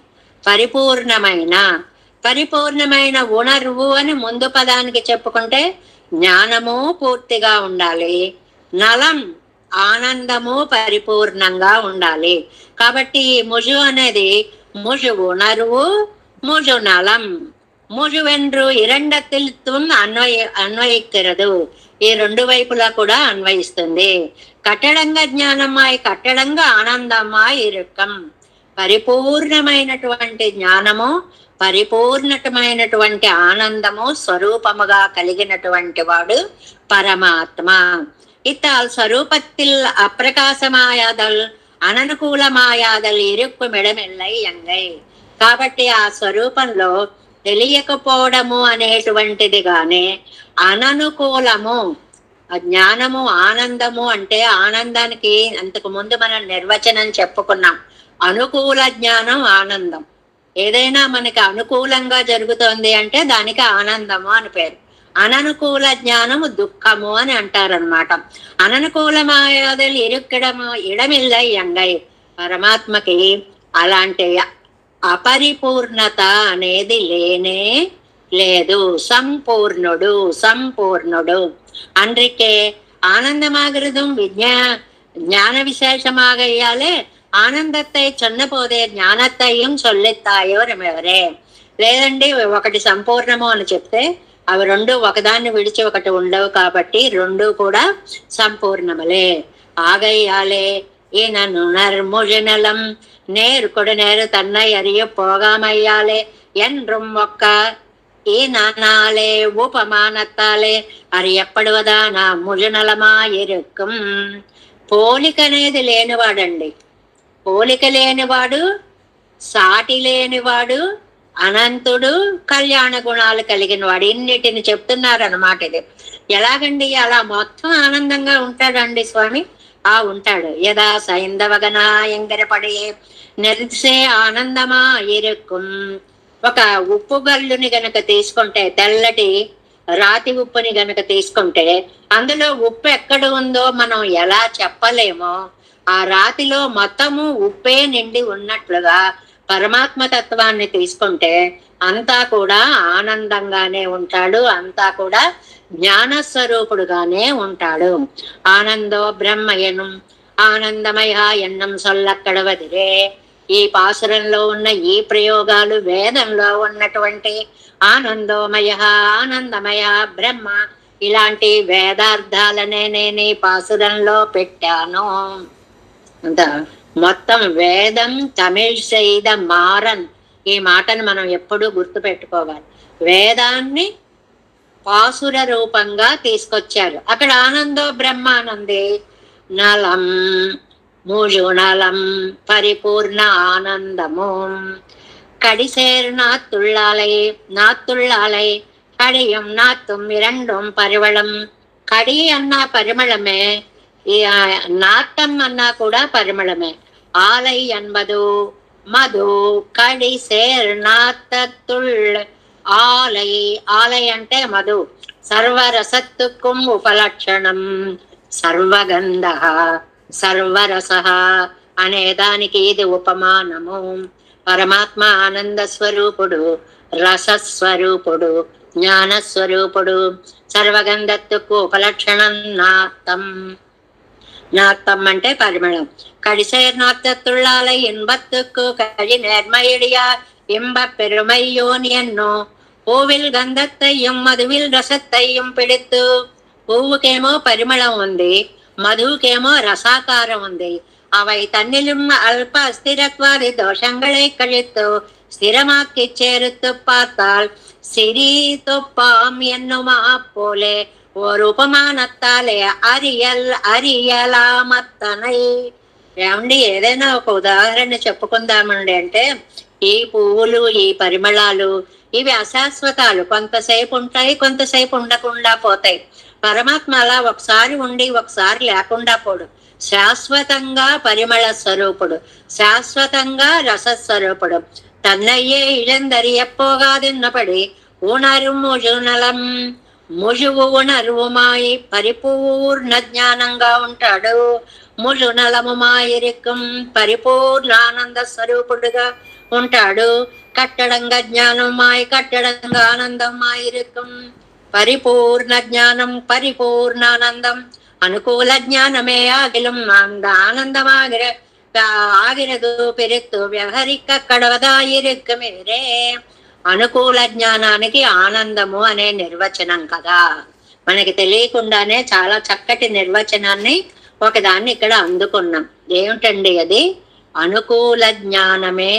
పరిపూర్ణమైన ఉణర్వు అని ముందు పదానికి చెప్పుకుంటే జ్ఞానము పూర్తిగా ఉండాలి, నలం ఆనందము పరిపూర్ణంగా ఉండాలి. కాబట్టి ముజు అనేది ముజు ఉణర్వు, ముజు నలం. ముజువెండ్రు ఇరండతిల్తుం అన్వయిక్కిరదు. ఈ 2 వైపులా కూడా అన్వయిస్తుంది. కట్టడంగా జ్ఞానమాయ్ కట్టడంగా ఆనందమాయ్ ఇరుక్కం. పరిపూర్ణమైనటువంటి జ్ఞానము, పరిపూర్ణమైనటువంటి ఆనందము స్వరూపముగా కలిగినటువంటి వాడు పరమాత్మ. ఇత్తాల్ స్వరూపத்தில் అప్రకాశమాయాదల్ అననుకూలమాయాదల్ ఇరుక్కు మెడమెల్లై ఎంగై. కాబట్టి ఆ స్వరూపంలో తెలియకపోవడము అనేటువంటిది గానే, అననుకూలము జ్ఞానము, ఆనందము అంటే ఆనందానికి అంతకు ముందు మనం నిర్వచనం చెప్పుకున్నాం. అనుకూల జ్ఞానం ఆనందం. ఏదైనా మనకి అనుకూలంగా జరుగుతోంది అంటే దానికి ఆనందము అని పేరు. అననుకూల జ్ఞానము దుఃఖము అని అంటారనమాట. అననుకూలమాయాదలు ఇరుక్కడము ఇడమిల్లై ఎంగై. పరమాత్మకి అలాంటి అపరిపూర్ణత అనేది లేనే లేదు. సంపూర్ణుడు அன்றைக்கே ஆனந்தமாகிறதும் ஞான விசேஷமாக ஐயாலே ఆనందத்தை சொன்ன పోదే జ్ఞానத்தையும் சொல்లిத்தாయో రమెవరే. లేదండి, ఒకటి సంపూర్ణము అని చెప్తే అవి 2 ఒకదాన్ని విడిచి ఒకటి ఉండవు, కాబట్టి 2 కూడా సంపూర్ణములే. ఆగయ్యాలే ఈనను நர்முஜனலம் நேர்கொடு நேரு தன்னை அறிய போகாமையாலே என்றும் ఒక్క ఈ నానాలే ఉపమానத்தாలే அறியப்படுவதான ముజనలమాయిరుக்கும். పోలిక అనేది లేనివాడండి. పోలిక లేనివాడు, సాటి లేనివాడు, అనంతుడు, కళ్యాణ గుణాలు కలిగిన వాడు. ఇన్నిటిని చెప్తున్నారన్నమాట. ఇది ఎలాగండి? అలా మొత్తం ఆనందంగా ఉంటాడండి స్వామి. ఉంటాడు. యదా సైంధవగనా ఎంగరపడి నెరిసే ఆనందమా ఇరుక్కుం. ఒక ఉప్పు గల్లుని గనక తీసుకుంటే, తెల్లటి రాతి ఉప్పుని గనక తీసుకుంటే, అందులో ఉప్పు ఎక్కడ ఉందో మనం ఎలా చెప్పలేమో, ఆ రాతిలో మొత్తము ఉప్పే నిండి ఉన్నట్లుగా పరమాత్మ తత్వాన్ని తీసుకుంటే అంతా కూడా ఆనందంగానే ఉంటాడు, అంతా కూడా జ్ఞానస్వరూపుడుగానే ఉంటాడు. ఆనందో బ్రహ్మయనం ఆనందమయ ఎన్నం సొల్లక్కడవదిరే. ఈ పాసురంలో ఉన్న ఈ ప్రయోగాలు వేదంలో ఉన్నటువంటి ఆనందోమయ, ఆనందమయ, బ్రహ్మ ఇలాంటి వేదార్థాలనే నేను ఈ పాసురంలో పెట్టాను. అంత మొత్తం వేదం తమిళ్ செய்த మారన్. ఈ మాటను మనం ఎప్పుడూ గుర్తు పెట్టుకోవాలి. వేదాన్ని పాసుర రూపంగా తీసుకొచ్చారు. అక్కడ ఆనందో బ్రహ్మానందే నలం ముజునలం పరిపూర్ణ ఆనందము. కడిసేరు నాత్తుళ్ళాలై కడియం నాత్తుం இரண்டும் పరిమళం. కడి అన్నా పరిమళమే, ఈ నాట్టం అన్నా కూడా పరిమళమే. ఆలై అన్బదు మధు కడి సేర్ నాత్తుల్ ఆలై. ఆలై అంటే మధు. సర్వరసత్తుకుం ఉపలక్షణం సర్వగంధ సర్వరస అనే దానికి ఇది ఉపమానము. పరమాత్మ ఆనంద స్వరూపుడు, రసస్వరూపుడు, జ్ఞానస్వరూపుడు. సర్వగంధత్తుకు ఉపలక్షణం నాత్తం. நாத்தம் అంటే పరిమళం. கடிசேர் நாத்தத்துள்ளாலை இன்பத்துக்கு கழி நேர்மையடியா இன்ப பெருமையோன் என்னோ. పూవిల్ గంధத்தையும் మధువిల్ రసத்தையும் పిడిత్తు. పువ్వుకేమో పరిమళం ఉంది, మధువుకేమో రసాకారం ఉంది. அவை தன்னிலும் அல்ப அஸ்திரத்வாதி தோஷங்களை கழித்து ஸ்திரமாக்கி சேருத்து பார்த்தால் சிறி தொப்பாம் என்னுமா போலே ஒரு ఉపమానత్తాలే అరియలామత్తనై. ఏమండి, ఏదైనా ఒక ఉదాహరణ చెప్పుకుందామండి అంటే, ఈ పువ్వులు, ఈ పరిమళాలు ఇవి అశాశ్వతాలు. కొంతసేపు ఉంటాయి, కొంతసేపు ఉండకుండా పోతాయి. పరమాత్మ అలా ఒకసారి ఉండి ఒకసారి లేకుండా పోడు. శాశ్వతంగా పరిమళ స్వరూపుడు, శాశ్వతంగా రసస్వరూపుడు. తన్నయ్యే ఇళందరియపోగాదిన్నపడి ఉణరు ముజునలం. ముజువు ఉణర్వుమాయి పరిపూర్ణ జ్ఞానంగా ఉంటాడు. ముజునలముమాయిరికం పరిపూర్ణ ఆనంద స్వరూపుడుగా ఉంటాడు. కట్టడంగా జ్ఞానమాయి కట్టడంగా ఆనందమాయిరికం. పరిపూర్ణ జ్ఞానం పరిపూర్ణానందం. అనుకూల జ్ఞానమే ఆగిలం அந்த ఆగిరదు పెరుత్తు వ్యవహరిక కడవదాయిరిక మేరే. అనుకూల జ్ఞానానికి ఆనందము అనే నిర్వచనం కదా. మనకి తెలియకుండానే చాలా చక్కటి నిర్వచనాన్ని ఒకదాన్ని ఇక్కడ అందుకున్నాం. ఏమిటండి అది? అనుకూల జ్ఞానమే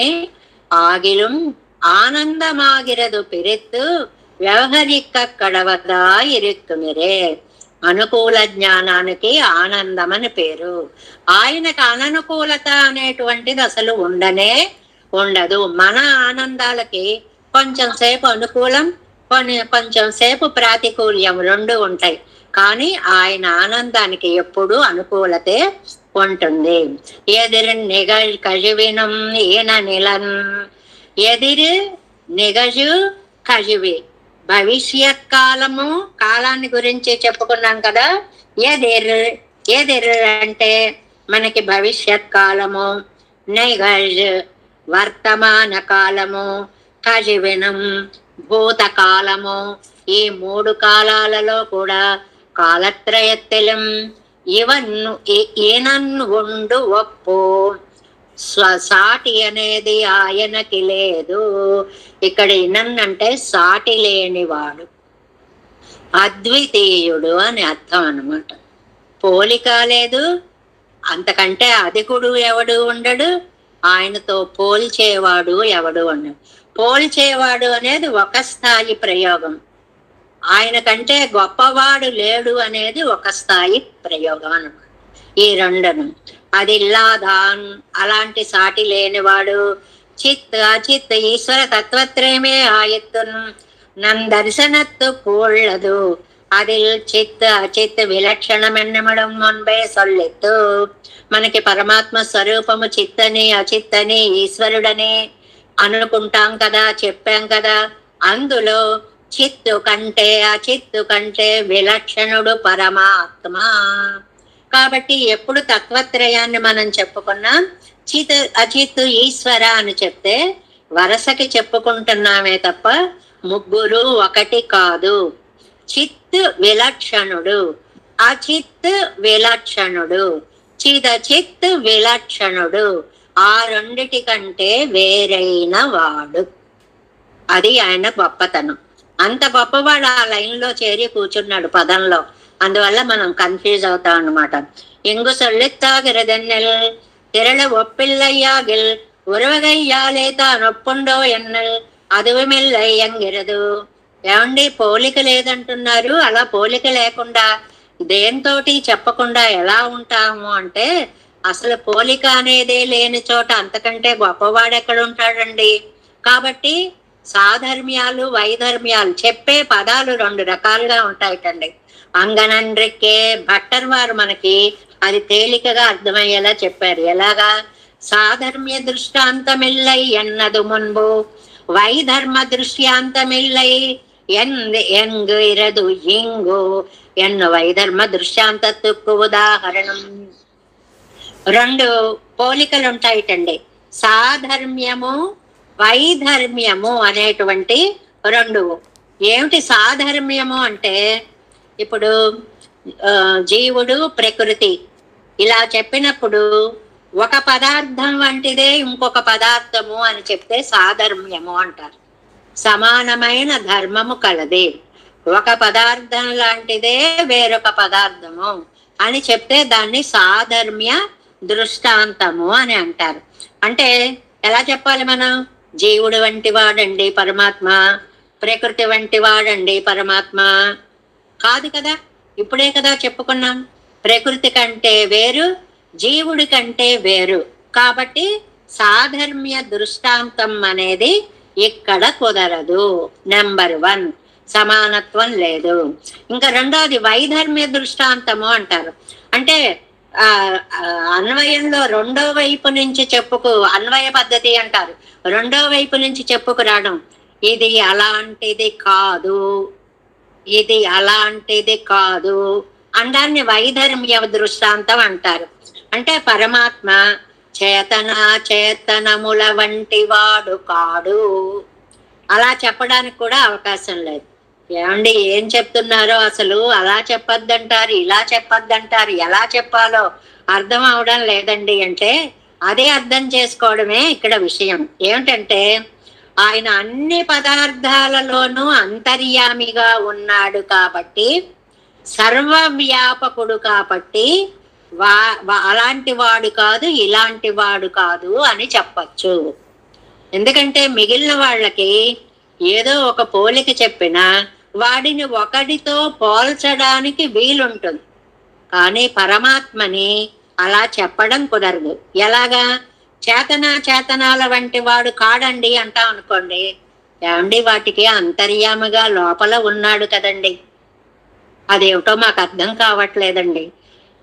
ఆగిలం ఆనందమాగిరదు పెరుత్తు వ్యవహరిక కడవదా ఇరుక్కుమిరే. అనుకూల జ్ఞానానికి ఆనందం అని పేరు. ఆయనకు అననుకూలత అనేటువంటిది అసలు ఉండదు. మన ఆనందాలకి కొంచెం సేపు అనుకూలం, కొంచెం సేపు ప్రాతికూల్యం రెండు ఉంటాయి. కానీ ఆయన ఆనందానికి ఎప్పుడు అనుకూలతే ఉంటుంది. ఎదిరి నిగళ్ కజివినం ఈన నిలన్. ఎదిరి నిగజు కజివి భవిష్యత్ కాలము, కాలాన్ని గురించి చెప్పుకున్నాం కదా. ఎదిర్ అంటే మనకి భవిష్యత్ కాలము, నిగజ్ వర్తమాన కాలము, కజివినం భూతకాలము. ఈ మూడు కాలాలలో కూడా కాలత్రయత్తిలం ఇవన్ను ఈనన్ను ఉండు ఒప్పు. సాటి అనేది ఆయనకి లేదు. ఇక్కడ ఇనన్నంటే సాటి లేనివాడు, అద్వితీయుడు అని అర్థం అన్నమాట. పోలిక లేదు, అంతకంటే అధికుడు ఎవడు ఉండడు, ఆయనతో పోల్చేవాడు ఎవడు ఉండడు. పోల్చేవాడు అనేది ఒక స్థాయి ప్రయోగం, ఆయన కంటే గొప్పవాడు లేడు అనేది ఒక స్థాయి ప్రయోగం అన్నమాట. ఈ రెండును అది ఇల్లాదాన్, అలాంటి సాటి లేనివాడు. చిత్ అచిత్ ఈశ్వర తత్వత్రయమే ఆయత్తున్ నన్ దర్శనత్తు కూళ్ళదు. அதில் చిత్ అచిత్ విలక్షణమెన్నమడం మున్పే సొల్లెత్తు. మనకి పరమాత్మ స్వరూపము చిత్తని అచిత్తని ఈశ్వరుడని అనుకుంటాం కదా, చెప్పాం కదా. అందులో చిత్తు కంటే అచిత్తు కంటే విలక్షణుడు పరమాత్మ. కాబట్టి ఎప్పుడు తత్వత్రయాన్ని మనం చెప్పుకున్నాం, చిత్ అచిత్ ఈశ్వర అని చెప్తే వరసకి చెప్పుకుంటున్నామే తప్ప ముగ్గురు ఒకటి కాదు. చిత్ విలక్షణుడు, అచిత్ విలక్షణుడు, చిదచిత్ విలక్షణుడు, ఆ రెండిటి కంటే వేరైన వాడు. అది ఆయన గొప్పతనం. అంత గొప్పవాడు ఆ లైన్ లో చేరి కూర్చున్నాడు పదంలో. అందువల్ల మనం కన్ఫ్యూజ్ అవుతాం అన్నమాట. ఇంగు సొల్లెత్తాగిరదెన్నెల్ తిరళ ఒప్పిల్లయ్యాగిల్ ఉరవగయ్యాలే తానొప్పుండో ఎన్నెల్ అదువమెల్లయ్యంగిరదు. ఏమండి, పోలిక లేదంటున్నారు. అలా పోలిక లేకుండా దేంతోటి చెప్పకుండా ఎలా ఉంటాము అంటే, అసలు పోలిక అనేదే లేని చోట అంతకంటే గొప్పవాడు ఎక్కడ ఉంటాడండి. కాబట్టి సాధర్మ్యాలు వైధర్మ్యాలు చెప్పే పదాలు రెండు రకాలుగా ఉంటాయిటండి. అంగనండ్రికే భట్టర్ వారు మనకి అది తేలికగా అర్థమయ్యేలా చెప్పారు. ఎలాగా? సాధర్మ్య దృష్టాంతమిల్లై ఎన్నదు మున్బు వైధర్మ దృష్టాంతమిల్లై ఎంగు ఇరదు ఇంగు ఎన్ను వైధర్మ దృష్టాంతత్తుకు ఉదాహరణం. రెండు పోలికలు ఉంటాయిటండి, సాధర్మ్యము వైధర్మ్యము అనేటువంటి రెండు. ఏమిటి సాధర్మ్యము అంటే, ఇప్పుడు జీవుడు ప్రకృతి ఇలా చెప్పినప్పుడు ఒక పదార్థం వంటిదే ఇంకొక పదార్థము అని చెప్తే సాధర్మ్యము అంటారు. సమానమైన ధర్మము కలది, ఒక పదార్థం లాంటిదే వేరొక పదార్థము అని చెప్తే దాన్ని సాధర్మ్య దృష్టాంతము అని అంటారు. అంటే ఎలా చెప్పాలి మనం? జీవుడు వంటి వాడండి పరమాత్మ, ప్రకృతి వంటి వాడండి పరమాత్మ కాదు కదా. ఇప్పుడే కదా చెప్పుకున్నాం, ప్రకృతి కంటే వేరు, జీవుడి కంటే వేరు. కాబట్టి సాధర్మ్య దృష్టాంతం అనేది ఇక్కడ కుదరదు. నెంబర్ 1 సమానత్వం లేదు. ఇంకా రెండోది వైధర్మ్య దృష్టాంతము అంటారు. అంటే అన్వయంలో రెండో వైపు నుంచి చెప్పుకు, అన్వయ పద్ధతి అంటారు, రెండో వైపు నుంచి చెప్పుకురావడం. ఇది అలాంటిది కాదు, ఇది అలాంటిది కాదు అండాన్ని వైధర్మ్య దృష్టాంతం అంటారు. అంటే పరమాత్మ చేతన చేతనముల వంటి వాడు కాడు, అలా చెప్పడానికి కూడా అవకాశం లేదు. ఏమండి, ఏం చెప్తున్నారో అసలు అలా చెప్పొద్దంటారు, ఇలా చెప్పొద్దంటారు, ఎలా చెప్పాలో అర్థం అవడం లేదండి అంటే అదే అర్థం చేసుకోవడమే ఇక్కడ విషయం. ఏమిటంటే ఆయన అన్ని పదార్థాలలోనూ అంతర్యామిగా ఉన్నాడు కాబట్టి, సర్వవ్యాపకుడు కాబట్టి అలాంటి వాడు కాదు, ఇలాంటి వాడు కాదు అని చెప్పచ్చు. ఎందుకంటే మిగిలిన వాళ్ళకి ఏదో ఒక పోలిక చెప్పినా వాడిని ఒకటితో పోల్చడానికి వీలుంటుంది, కానీ పరమాత్మని అలా చెప్పడం కుదరదు. ఎలాగా? చేతనాల వంటి వాడు కాడండి అంటాం అనుకోండి, ఏమండి వాటికి అంతర్యామిగా లోపల ఉన్నాడు కదండి, అదేమిటో మాకు అర్థం కావట్లేదండి.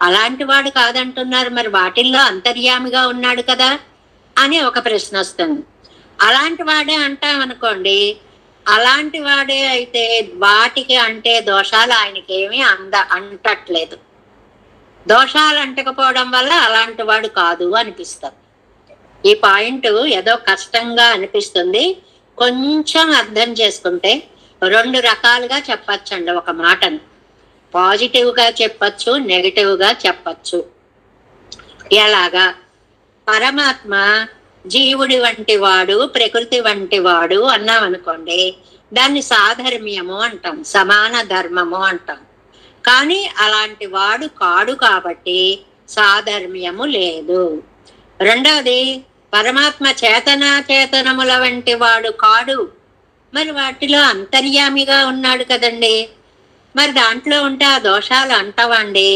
అలాంటి వాడు కాదంటున్నారు, మరి వాటిల్లో అంతర్యామిగా ఉన్నాడు కదా అని ఒక ప్రశ్న వస్తుంది. అలాంటి వాడే అంటాం అనుకోండి, అలాంటి వాడే అయితే వాటికి అంటే దోషాలు ఆయనకి ఏమీ అంటట్లేదు. దోషాలు అంటకపోవడం వల్ల అలాంటి వాడు కాదు అనిపిస్తుంది. ఈ పాయింట్ ఏదో కష్టంగా అనిపిస్తుంది, కొంచెం అర్థం చేసుకుంటే రెండు రకాలుగా చెప్పచ్చండి ఒక మాటను. పాజిటివ్ గా చెప్పచ్చు, నెగిటివ్ గా చెప్పచ్చు. ఎలాగా? పరమాత్మ జీవుడి వంటి వాడు, ప్రకృతి వంటి వాడు అన్నాం అనుకోండి, దాన్ని సాధర్మ్యము అంటాం, సమాన ధర్మము అంటాం. కానీ అలాంటి వాడు కాడు కాబట్టి సాధర్మ్యము లేదు. రెండవది, పరమాత్మ చేతనాచేతనముల వంటి వాడు కాడు. మరి వాటిలో అంతర్యామిగా ఉన్నాడు కదండి. మరి దాంట్లో ఉంటే ఆ దోషాలు అంటవండి?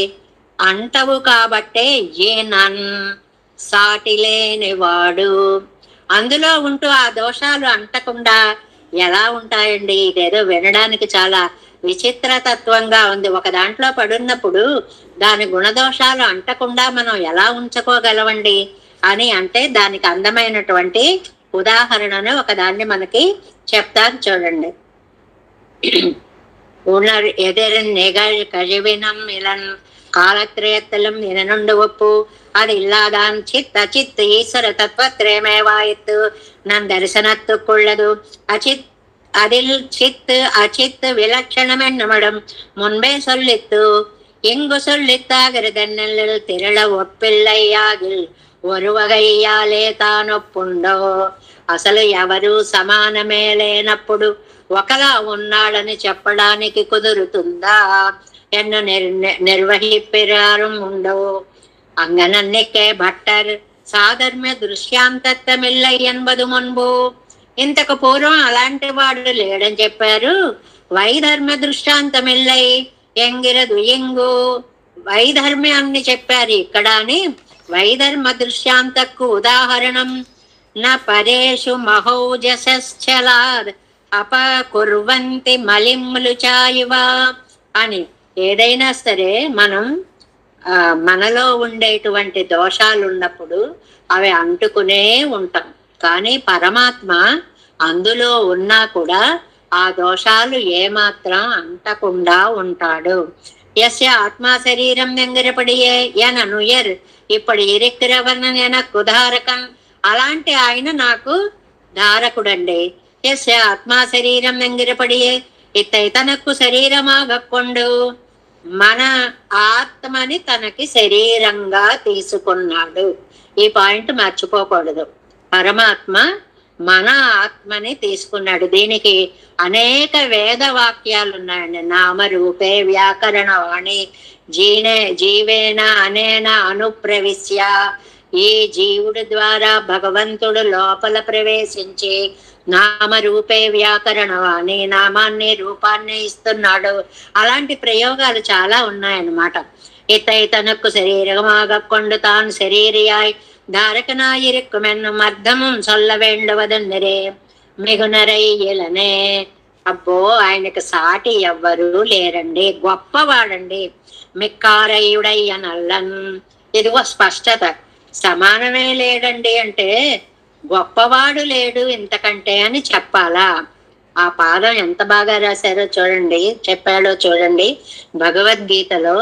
అంటవు. కాబట్టే ఏనన్ సాటి లేనివాడు. అందులో ఉంటూ ఆ దోషాలు అంటకుండా ఎలా ఉంటాయండి? ఇదేదో వినడానికి చాలా విచిత్రతత్వంగా ఉంది. ఒక దాంట్లో పడున్నప్పుడు దాని గుణదోషాలు అంటకుండా మనం ఎలా ఉంచుకోగలవండి అని అంటే దానికి అందమైనటువంటి ఉదాహరణను ఒకదాన్ని మనకి చెప్తాను చూడండి. உணர் எதிரன் நிகழ் கழிவினம் இளன் காலத்திரயத்திலும் இனனுண்டு ஒப்பு அது இல்லாதான் சித் அச்சித் ஈஸ்வர தத்துவத்திரேமேவாயித்து நம் தரிசனத்துக்குள்ளது அச்சித் அதில் சித்து அச்சித்து விலட்சணம் என்னமிடம் முன்பே சொல்லித்து எங்கு சொல்லித்தாகிறதென்னில் திரள ஒப்பில்லையாகில் ஒரு వగయ్యాలే తానొప్పుండో. అసలు ఎవరు సమానమే లేనప్పుడు ఒకలా ఉన్నాడని చెప్పడానికి కుదురుతుందా? ఎన్ను నిర్వహిప్పిరారం ఉండవు. అంగనన్నికే భట్టర్ సాధర్మ్య దృశ్యాంతత్వమిల్లై ఎన్బదు మున్బు. ఇంతకు పూర్వం అలాంటి వాడు లేడని చెప్పారు. వైధర్మ్య దృష్టాంతమిల్లై ఎంగిరదు ఎంగు. వైధర్మ్యాన్ని చెప్పారు ఇక్కడ అని వైధర్మ దృశ్యాంతకు ఉదాహరణం న పరేషు మహౌజసశ్చలాద్ అపకుర్వంతి మలిమ్ములు చాయివా అని. ఏదైనా సరే మనం మనలో ఉండేటువంటి దోషాలు ఉన్నప్పుడు అవి అంటుకునే ఉంటాం. కానీ పరమాత్మ అందులో ఉన్నా కూడా ఆ దోషాలు ఏమాత్రం అంటకుండా ఉంటాడు. యస్య ఆత్మా శరీరం వెంగరపడియే ఎననుయర్ ఇప్పుడు ఇరిక్కిరవన ఎనక్కు ధారకం. అలాంటి ఆయన నాకు ధారకుడండి. యస్య ఆత్మా శరీరం వెంగిరపడియే ఇతై తనకు శరీరమాగక్కొండు. మన ఆత్మని తనకి శరీరంగా తీసుకున్నాడు. ఈ పాయింట్ మర్చిపోకూడదు. పరమాత్మ మన ఆత్మని తీసుకున్నాడు. దీనికి అనేక వేద వాక్యాలు ఉన్నాయండి. నామరూపే వ్యాకరణ వాణి జీవేన అనేన అనుప్రవిశ్య. ఈ జీవుడి ద్వారా భగవంతుడు లోపల ప్రవేశించి నామరూపే వ్యాకరణ వాణి నామాన్ని రూపాన్ని ఇస్తున్నాడు. అలాంటి ప్రయోగాలు చాలా ఉన్నాయన్నమాట. ఇతై తనకు శరీరమాగక్కొండు తాను శరీరియాయ్ ధారకనాయిరుక్కుమెన్ను మర్ధముం సొల్ల వేండవదన్నరే మిగునరై ఇలనే. అబ్బో, ఆయనకు సాటి ఎవ్వరూ లేరండి, గొప్పవాడండి. మిక్కారయుడయ్య నల్లన్. ఇదిగో స్పష్టత. సమానమే లేడండి అంటే గొప్పవాడు లేడు ఇంతకంటే అని చెప్పాలా? ఆ పాదం ఎంత బాగా రాశారో చూడండి, చెప్పాడో చూడండి. భగవద్గీతలో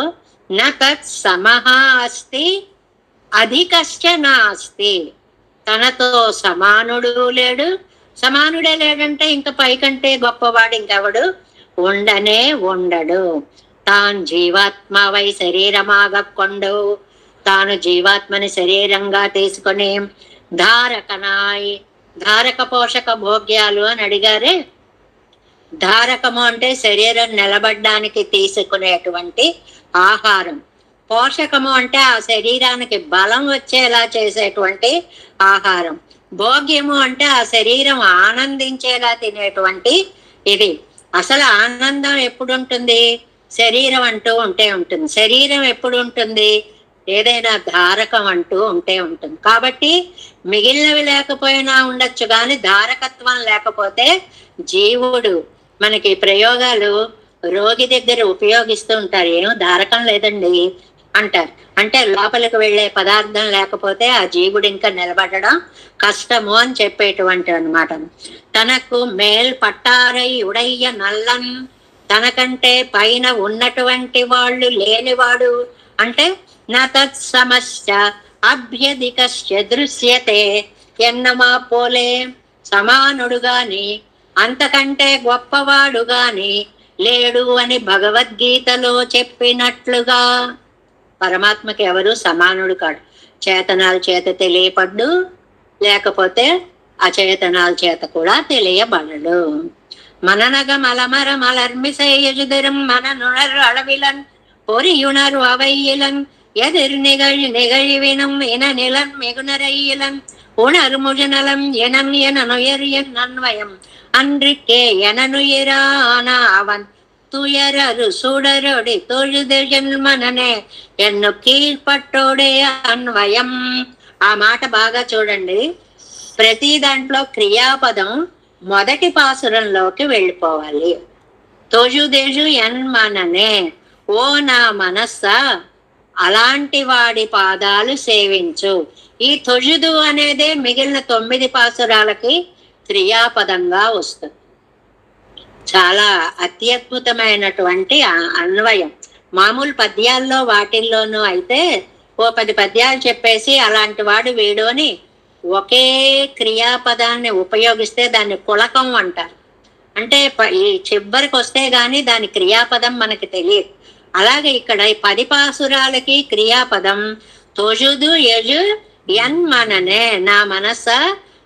న తత్ సమహ అస్తి అధికశ్చ నాస్తి. తనతో సమానుడు లేడు, సమానుడే లేడంటే ఇంకా పైకంటే గొప్పవాడు ఇంకెవడు ఉండనే ఉండడు. తాను జీవాత్మవై శరీరమాగక్కొండు. తాను జీవాత్మని శరీరంగా తీసుకొని ధారకనాయ్. ధారక పోషక భోగ్యాలు అని అడిగారే. ధారకము అంటే శరీరం నిలబడ్డానికి తీసుకునేటువంటి ఆహారం. పోషకము అంటే ఆ శరీరానికి బలం వచ్చేలా చేసేటువంటి ఆహారం. భోగ్యము అంటే ఆ శరీరం ఆనందించేలా తినేటువంటి ఇది. అసలు ఆనందం ఎప్పుడు ఉంటుంది? శరీరం అంటూ ఉంటే ఉంటుంది. శరీరం ఎప్పుడు ఉంటుంది? ఏదైనా ధారకం అంటూ ఉంటే ఉంటుంది. కాబట్టి మిగిలినవి లేకపోయినా ఉండొచ్చు, కానీ ధారకత్వం లేకపోతే జీవుడు మనకి ప్రయోగాలు రోగి దగ్గర ఉపయోగిస్తూ ఉంటారు. ఏమో ధారకం లేదండి అంటారు. అంటే లోపలికి వెళ్ళే పదార్థం లేకపోతే ఆ జీవుడు ఇంకా నిలబడడం కష్టము అని చెప్పేటువంటి అనమాట. తనకు మేల్ పట్టారై ఉడయ్య నల్లన్. తనకంటే పైన ఉన్నటువంటి వాళ్ళు లేనివాడు అంటే నా తత్ సమస్య అభ్యధికశ్చ దృశ్యతే. ఎన్నమా పోలే సమానుడు గాని అంతకంటే గొప్పవాడు గాని లేడు అని భగవద్గీతలో చెప్పినట్లుగా పరమాత్మకి ఎవరు సమానుడు కాడు. చేతనాల చేత తెలియపడ్డు, లేకపోతే అచేతనాల చేత కూడా తెలియబడడు. మననగ మలమర మలర్మిసయుదిరం మన నుణరు అడవిలన్ పొరియుణరు అవయ్యలన్ எதிர் நிகழ்வினும் என நிலம் மிகுனரையிலம் உணர்முஜநலம் எனம் என நுயர் என் அன்வயம் அன்றிக்கே என நுயிரான அவன் துயரரு சுடரொடி தொழுது జన్మననే ఎన్ను కీழ்పట్టోడే అన్వయం. ఆ మాట బాగా చూడండి. ప్రతి దాంట్లో క్రియాపదం మొదటి పాసురంలోకి వెళ్ళిపోవాలి. తొజుదేజు ఎన్మననే, ఓ నా మనస్స అలాంటి వాడి పాదాలు సేవించు. ఈ తొజుదు అనేదే మిగిలిన 9 పాసురాలకి క్రియాపదంగా వస్తుంది. చాలా అత్యద్భుతమైనటువంటి అన్వయం. మామూలు పద్యాల్లో వాటిల్లోనూ అయితే ఓ 10 పద్యాలు చెప్పేసి అలాంటి వాడు వీడు అని ఒకే క్రియాపదాన్ని ఉపయోగిస్తే దాన్ని కులకం అంటారు. అంటే ఈ చివరికి వస్తే గాని దాని క్రియాపదం మనకి తెలియదు. అలాగే ఇక్కడ ఈ 10 పాసురాలకి క్రియాపదం తొజుదు యజు యన్మననే, నా మనస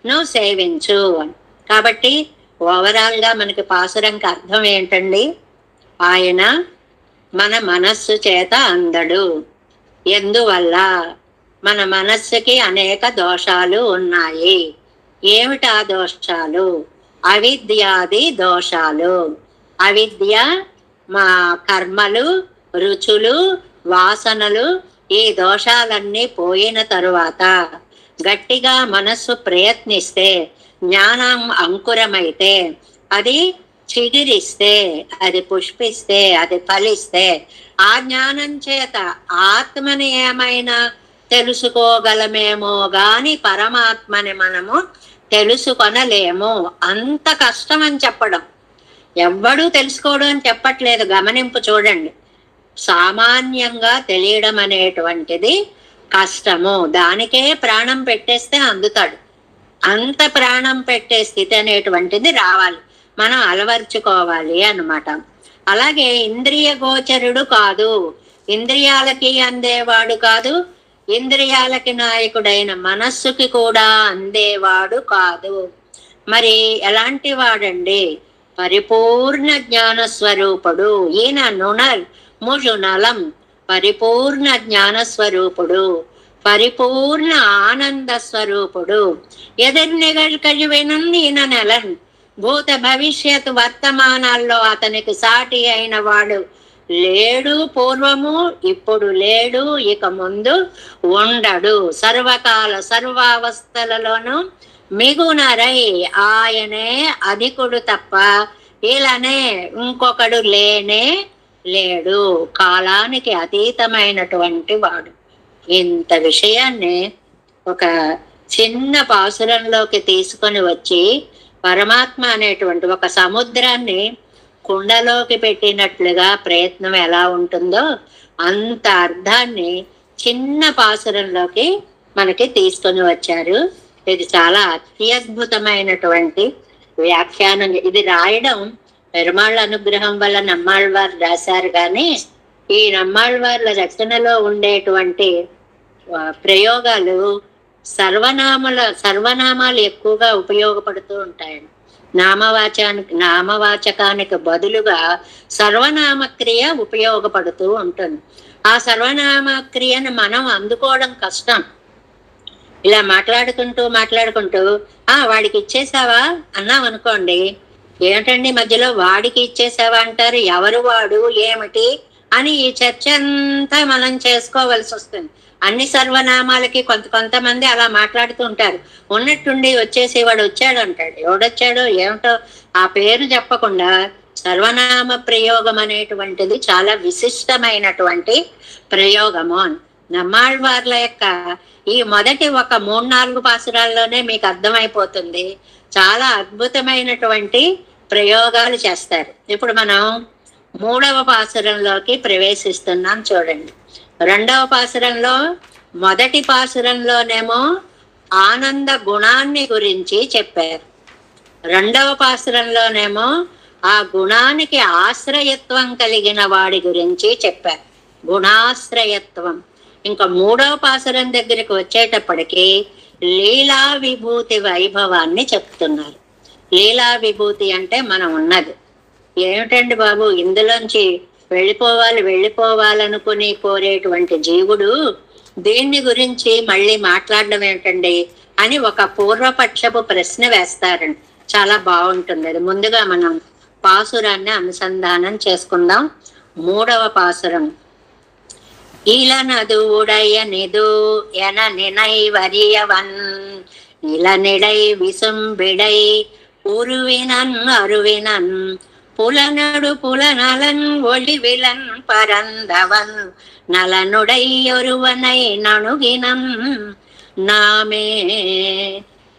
నువ్వు సేవించు అని. కాబట్టి ఓవరాల్ గా మనకి పాసురంకి అర్థం ఏంటండి? ఆయన మన మనస్సు చేత అందడు. ఎందువల్ల? మన మనస్సుకి అనేక దోషాలు ఉన్నాయి. ఏమిటా దోషాలు? అవిద్యాది దోషాలు. అవిద్య, మా కర్మలు, రుచులు, వాసనలు, ఈ దోషాలన్నీ పోయిన తరువాత గట్టిగా మనస్సు ప్రయత్నిస్తే, జ్ఞానం అంకురమైతే, అది చిగిరిస్తే, అది పుష్పిస్తే, అది ఫలిస్తే, ఆ జ్ఞానం చేత ఆత్మని ఏమైనా తెలుసుకోగలమేమో గాని పరమాత్మని మనము తెలుసుకొనలేము. అంత కష్టం అని చెప్పడం. ఎవ్వడూ తెలుసుకోవడం అని చెప్పట్లేదు, గమనింపు చూడండి. సామాన్యంగా తెలియడం అనేటువంటిది కష్టము. దానికే ప్రాణం పెట్టేస్తే అందుతాడు. అంత ప్రాణం పెట్టే స్థితి అనేటువంటిది రావాలి, మనం అలవర్చుకోవాలి అన్నమాట. అలాగే ఇంద్రియ గోచరుడు కాదు, ఇంద్రియాలకి అందేవాడు కాదు, ఇంద్రియాలకి నాయకుడైన మనస్సుకి కూడా అందేవాడు కాదు. మరి ఎలాంటి వాడండి? పరిపూర్ణ జ్ఞాన స్వరూపుడు. ఈయన నునర్ ముజునలం, పరిపూర్ణ జ్ఞాన స్వరూపుడు, పరిపూర్ణ ఆనంద స్వరూపుడు. ఎదురు నిగழ்కజువినం ఈయన నెలన్, భూత భవిష్యత్ వర్తమానాల్లో అతనికి సాటి అయిన వాడు లేడు. పూర్వము, ఇప్పుడు లేడు, ఇక ముందు ఉండడు. సర్వకాల సర్వావస్థలలోనూ మిగునరై ఆయనే అధికుడు తప్ప ఇలానే ఇంకొకడు లేనే లేడు. కాలానికి అతీతమైనటువంటి వాడు. ఇంత విషయాన్ని ఒక చిన్న పాసురంలోకి తీసుకొని వచ్చి పరమాత్మ అనేటువంటి ఒక సముద్రాన్ని కుండలోకి పెట్టినట్లుగా ప్రయత్నం ఎలా ఉంటుందో అంత అర్థాన్ని చిన్న పాసురంలోకి మనకి తీసుకొని వచ్చారు. ఇది చాలా అత్యద్భుతమైనటువంటి వ్యాఖ్యానం. ఇది రాయడం పెరుమాళ్ళ అనుగ్రహం వల్ల నమ్మాళ్ళవారు రాశారు. కానీ ఈ నమ్మాళ్ళవార్ల రచనలో ఉండేటువంటి ప్రయోగాలు సర్వనామాలు ఎక్కువగా ఉపయోగపడుతూ ఉంటాయండి. నామవాచకానికి బదులుగా సర్వనామ క్రియ ఉపయోగపడుతూ ఉంటుంది. ఆ సర్వనామ క్రియను మనం అందుకోవడం కష్టం. ఇలా మాట్లాడుకుంటూ వాడికి ఇచ్చేసావా అన్నాం అనుకోండి, ఏమిటండి మధ్యలో వాడికి ఇచ్చేసావా అంటారు, ఎవరు వాడు ఏమిటి అని ఈ చర్చ అంతా మనం చేసుకోవలసి వస్తుంది. అన్ని సర్వనామాలకి కొంతమంది అలా మాట్లాడుతూ ఉంటారు. ఉన్నట్టుండి వచ్చేసి వాడు వచ్చాడు అంటాడు. ఎవడొచ్చాడో ఏమిటో ఆ పేరు చెప్పకుండా సర్వనామ ప్రయోగం అనేటువంటిది చాలా విశిష్టమైనటువంటి ప్రయోగము. నమ్మాళ్ళవార్ల యొక్క ఈ మొదటి ఒక 3-4 పాసురాల్లోనే మీకు అర్థమైపోతుంది. చాలా అద్భుతమైనటువంటి ప్రయోగాలు చేస్తారు. ఇప్పుడు మనం 3వ పాసురంలోకి ప్రవేశిస్తున్నాం. చూడండి, 2వ పాసురంలో, మొదటి పాసురంలోనేమో ఆనంద గుణాన్ని గురించి చెప్పారు. 2వ పాసురంలోనేమో ఆ గుణానికి ఆశ్రయత్వం కలిగిన వాడి గురించి చెప్పారు, గుణాశ్రయత్వం. ఇంకా 3వ పాసురం దగ్గరికి వచ్చేటప్పటికి లీలా విభూతి వైభవాన్ని చెప్తున్నారు. లీలా విభూతి అంటే మనం ఉన్నది ఏమిటండి బాబు, ఇందులోంచి వెళ్ళిపోవాలనుకుని కోరేటువంటి జీవుడు దీన్ని గురించి మళ్ళీ మాట్లాడడం ఏంటండి అని ఒక పూర్వపక్షపు ప్రశ్న వేస్తారండి. చాలా బాగుంటుంది అది. ముందుగా మనం పాసురాన్ని అనుసంధానం చేసుకుందాం. 3వ పాసురం. இளனது உடையனிது என நினைவறியவன் இளநிடை விசும்பிடை உருவினன் அருவினன் புலனடு புலநலன் ஒளிவிலன் பரந்தவன் நலனுடை ஒருவனை நணுகினம் నామే.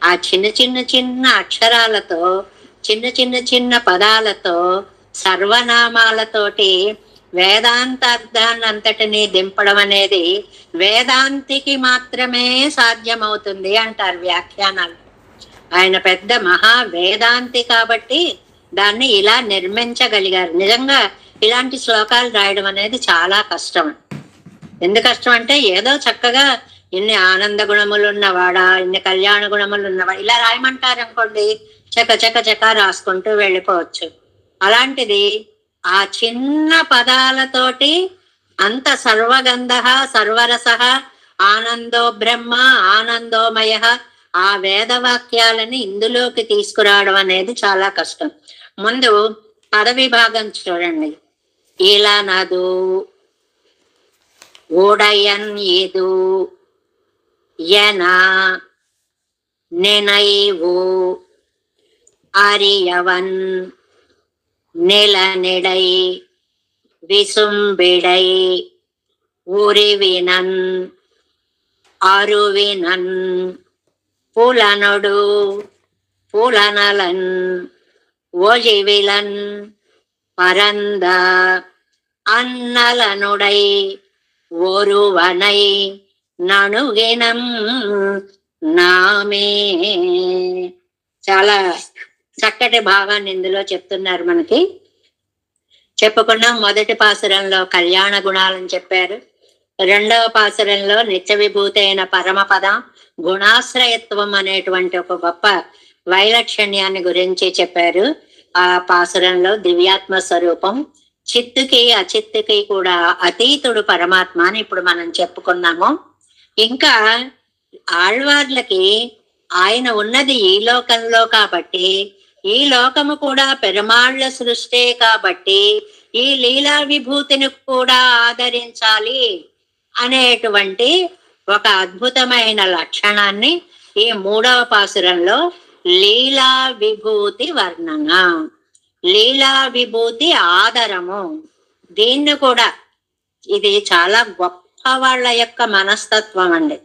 ఆ చిన్న చిన్న చిన్న అక్షరాలతో, చిన్న చిన్న చిన్న పదాలతో, సర్వనామాలతోటి వేదాంతార్థాన్ని అంతటినీ దింపడం అనేది వేదాంతికి మాత్రమే సాధ్యమవుతుంది అంటారు వ్యాఖ్యానాలు. ఆయన పెద్ద మహా వేదాంతి కాబట్టి దాన్ని ఇలా నిర్మించగలిగారు. నిజంగా ఇలాంటి శ్లోకాలు రాయడం అనేది చాలా కష్టం. ఎందుకు కష్టం అంటే ఏదో చక్కగా ఇన్ని ఆనంద గుణములు ఉన్నవాడా, ఇన్ని కళ్యాణ గుణములు ఉన్నవాడా ఇలా రాయమంటారు అనుకోండి, చక చక చక రాసుకుంటూ వెళ్ళిపోవచ్చు. అలాంటిది ఆ చిన్న పదాలతోటి అంత సర్వగంధ సర్వరస ఆనందో బ్రహ్మ ఆనందోమయ ఆ వేదవాక్యాలని ఇందులోకి తీసుకురావడం అనేది చాలా కష్టం. ముందు పదవిభాగం చూడండి. ఇలానదు ఉడయన్ ఇది ఎన నినైవు அறியவன் நிலனிடை விசும்பிடை உருவினன் அருவினன் புலனொடு புலனலன் ஒழிவிலன் பரந்த அன்னலனுடை ஒருவனை నణుగినం నామే. చాలా చక్కటి భావాన్ని ఇందులో చెప్తున్నారు. మనకి చెప్పుకున్నాం. మొదటి పాసురంలో కళ్యాణ గుణాలని చెప్పారు. 2వ పాసురంలో నిత్య విభూతి అయిన పరమపదం గుణాశ్రయత్వం అనేటువంటి ఒక గొప్ప వైలక్షణ్యాన్ని గురించి చెప్పారు. ఆ పాసురంలో దివ్యాత్మ స్వరూపం, చిత్తుకి అచిత్తుకి కూడా అతీతుడు పరమాత్మ అని ఇప్పుడు మనం చెప్పుకున్నాము. ఇంకా ఆళ్వార్లకి ఆయన ఉన్నది ఈ లోకంలో కాబట్టి, ఈ లోకము కూడా పెరుమాళ్ల సృష్టే కాబట్టి ఈ లీలా విభూతిని కూడా ఆదరించాలి అనేటువంటి ఒక అద్భుతమైన లక్షణాన్ని ఈ 3వ పాసురంలో లీలా విభూతి వర్ణన, లీలా విభూతి ఆదరము, దీన్ని కూడా ఇది చాలా గొప్ప వాళ్ళ యొక్క మనస్తత్వం అండి.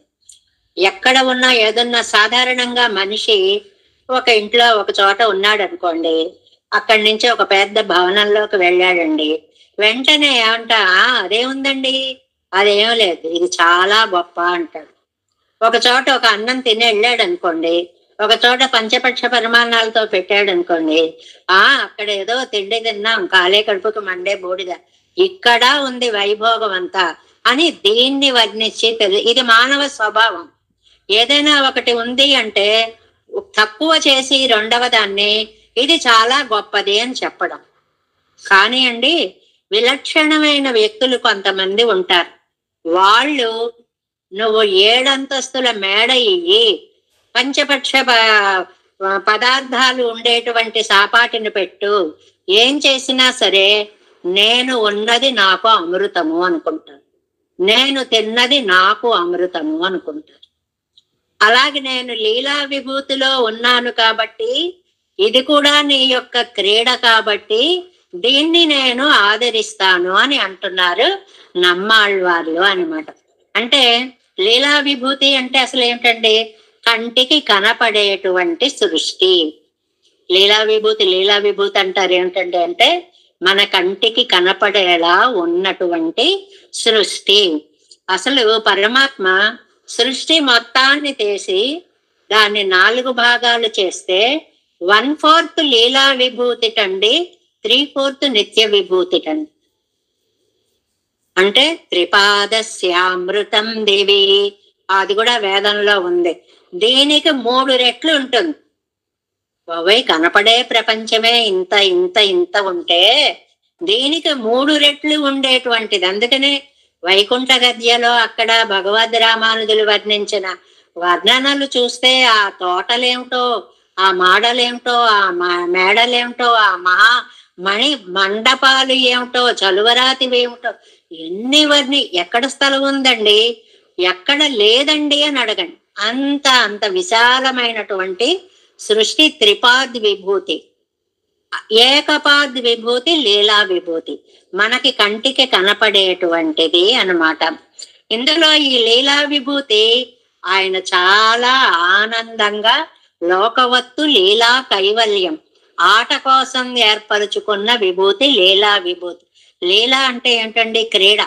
ఎక్కడ ఉన్నా ఏదన్నా సాధారణంగా మనిషి ఒక ఇంట్లో ఒక చోట ఉన్నాడు అనుకోండి, అక్కడి నుంచి ఒక పెద్ద భవనంలోకి వెళ్ళాడండి, వెంటనే ఏమంటా అదేముందండి, అదేం లేదు, ఇది చాలా గొప్ప అంటాడు. ఒక చోట ఒక అన్నం తిని వెళ్ళాడు అనుకోండి, ఒక చోట పంచపక్ష పరిమాణాలతో పెట్టాడు అనుకోండి, అక్కడ ఏదో తిండి తిన్నాం, కాలే కడుపుకు మండే బూడిద, ఇక్కడ ఉంది వైభోగం అంతా అని దీన్ని వర్ణించి ఇది మానవ స్వభావం. ఏదైనా ఒకటి ఉంది అంటే తక్కువ చేసి రెండవ దాన్ని ఇది చాలా గొప్పది అని చెప్పడం. కానీ అండి, విలక్షణమైన వ్యక్తులు కొంతమంది ఉంటారు. వాళ్ళు నువ్వు 7 అంతస్తుల మేడ ఇయ్యి, పంచపక్ష పదార్థాలు ఉండేటువంటి సాపాటిని పెట్టు, ఏం చేసినా సరే నేను ఉన్నది నాకు అమృతము అనుకుంటాను, నేను తిన్నది నాకు అమృతము అనుకుంటాను. అలాగే నేను లీలా విభూతిలో ఉన్నాను కాబట్టి ఇది కూడా నీ యొక్క క్రీడ కాబట్టి దీన్ని నేను ఆదరిస్తాను అని అంటున్నారు నమ్మాళ్వార్లు అన్నమాట. అంటే లీలా విభూతి అంటే అసలు ఏంటండి, కంటికి కనపడేటువంటి సృష్టి. లీలా విభూతి అంటారు ఏమిటండి అంటే మన కంటికి కనపడేలా ఉన్నటువంటి సృష్టి. అసలు పరమాత్మ సృష్టి మొత్తాన్ని తీసి దాన్ని 4 భాగాలు చేస్తే 1/4 లీలా విభూతి కండి, 3/4 నిత్య విభూతి కండి. అంటే త్రిపాదస్యామృతం దేవి, అది కూడా వేదంలో ఉంది. దీనికి 3 రెట్లు ఉంటుంది. కనపడే ప్రపంచమే ఇంత ఇంత ఇంత ఉంటే దీనికి 3 రెట్లు ఉండేటువంటిది. అందుకనే వైకుంఠ గద్యలో అక్కడ భగవద్ రామానుజులు వర్ణించిన వర్ణనలు చూస్తే ఆ తోటలేమిటో, ఆ మాడలేమిటో, ఆ మేడలేమిటో, ఆ మణి మండపాలు ఏమిటో, చలువరాతి ఏమిటో, ఎన్ని ఎక్కడ స్థలం ఉందండి, ఎక్కడ లేదండి అని అడగండి. అంత విశాలమైనటువంటి సృష్టి. త్రిపాద్ విభూతి, ఏకపాద్ విభూతి, లీలా విభూతి, మనకి కంటికి కనపడేటువంటిది అన్నమాట. ఇందులో ఈ లీలా విభూతి ఆయన చాలా ఆనందంగా లోకవత్తు లీలా కైవల్యం, ఆట కోసం ఏర్పరచుకున్న విభూతి లీలా విభూతి. లీలా అంటే ఏంటండి? క్రీడ.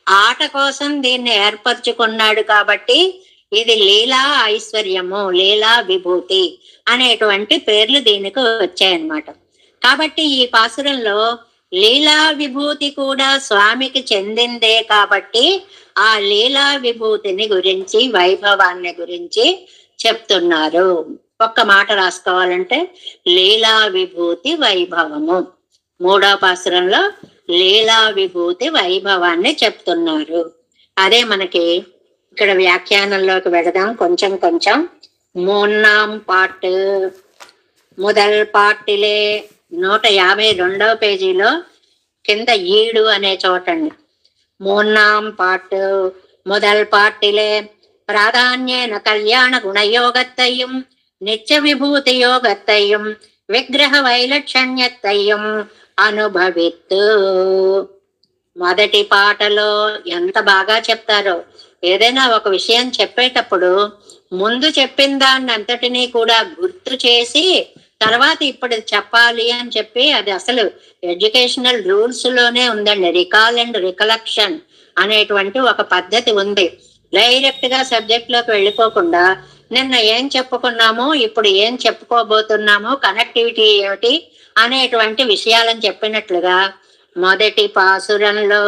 ఆట కోసం దీన్ని ఏర్పరచుకున్నాడు కాబట్టి ఇది లీలా ఐశ్వర్యము, లీలా విభూతి అనేటువంటి పేర్లు దీనికి వచ్చాయన్నమాట. కాబట్టి ఈ పాసురంలో లీలా విభూతి కూడా స్వామికి చెందిందే కాబట్టి ఆ లీలా విభూతిని గురించి, వైభవాన్ని గురించి చెప్తున్నారు. ఒక్క మాట రాసుకోవాలంటే లీలా విభూతి వైభవము. 3వ పాసురంలో లీలా విభూతి వైభవాన్ని చెప్తున్నారు. అదే మనకి ఇక్కడ వ్యాఖ్యానంలోకి వెళదాం కొంచెం. 3ాం పార్ట్ మొదల్ పార్టిలే 152వ పేజీలో కింద ఈడు అనే చోటండి. 3ాం పార్ట్ మొదల్ పార్టిలే ప్రాధాన్యేన కళ్యాణ గుణయోగత్తయ్యం నిత్య విభూతి యోగత్తయ్యం విగ్రహ వైలక్షణ్యత్తయ్యం అనుభవిత్తు. మొదటి పాటలో ఎంత బాగా చెప్తారో. ఏదైనా ఒక విషయం చెప్పేటప్పుడు ముందు చెప్పిన దాన్ని అంతటినీ కూడా గుర్తు చేసి తర్వాత ఇప్పుడు చెప్పాలి అని చెప్పి, అది అసలు ఎడ్యుకేషనల్ రూల్స్ లోనే ఉందండి. రికాల్ అండ్ రికలెక్షన్ అనేటువంటి ఒక పద్ధతి ఉంది. డైరెక్ట్ గా సబ్జెక్ట్ లోకి వెళ్ళిపోకుండా నిన్న ఏం చెప్పుకున్నామో ఇప్పుడు ఏం చెప్పుకోబోతున్నామో, కనెక్టివిటీ ఏమిటి అనేటువంటి విషయాలను చెప్పినట్లుగా మొదటి పాసురంలో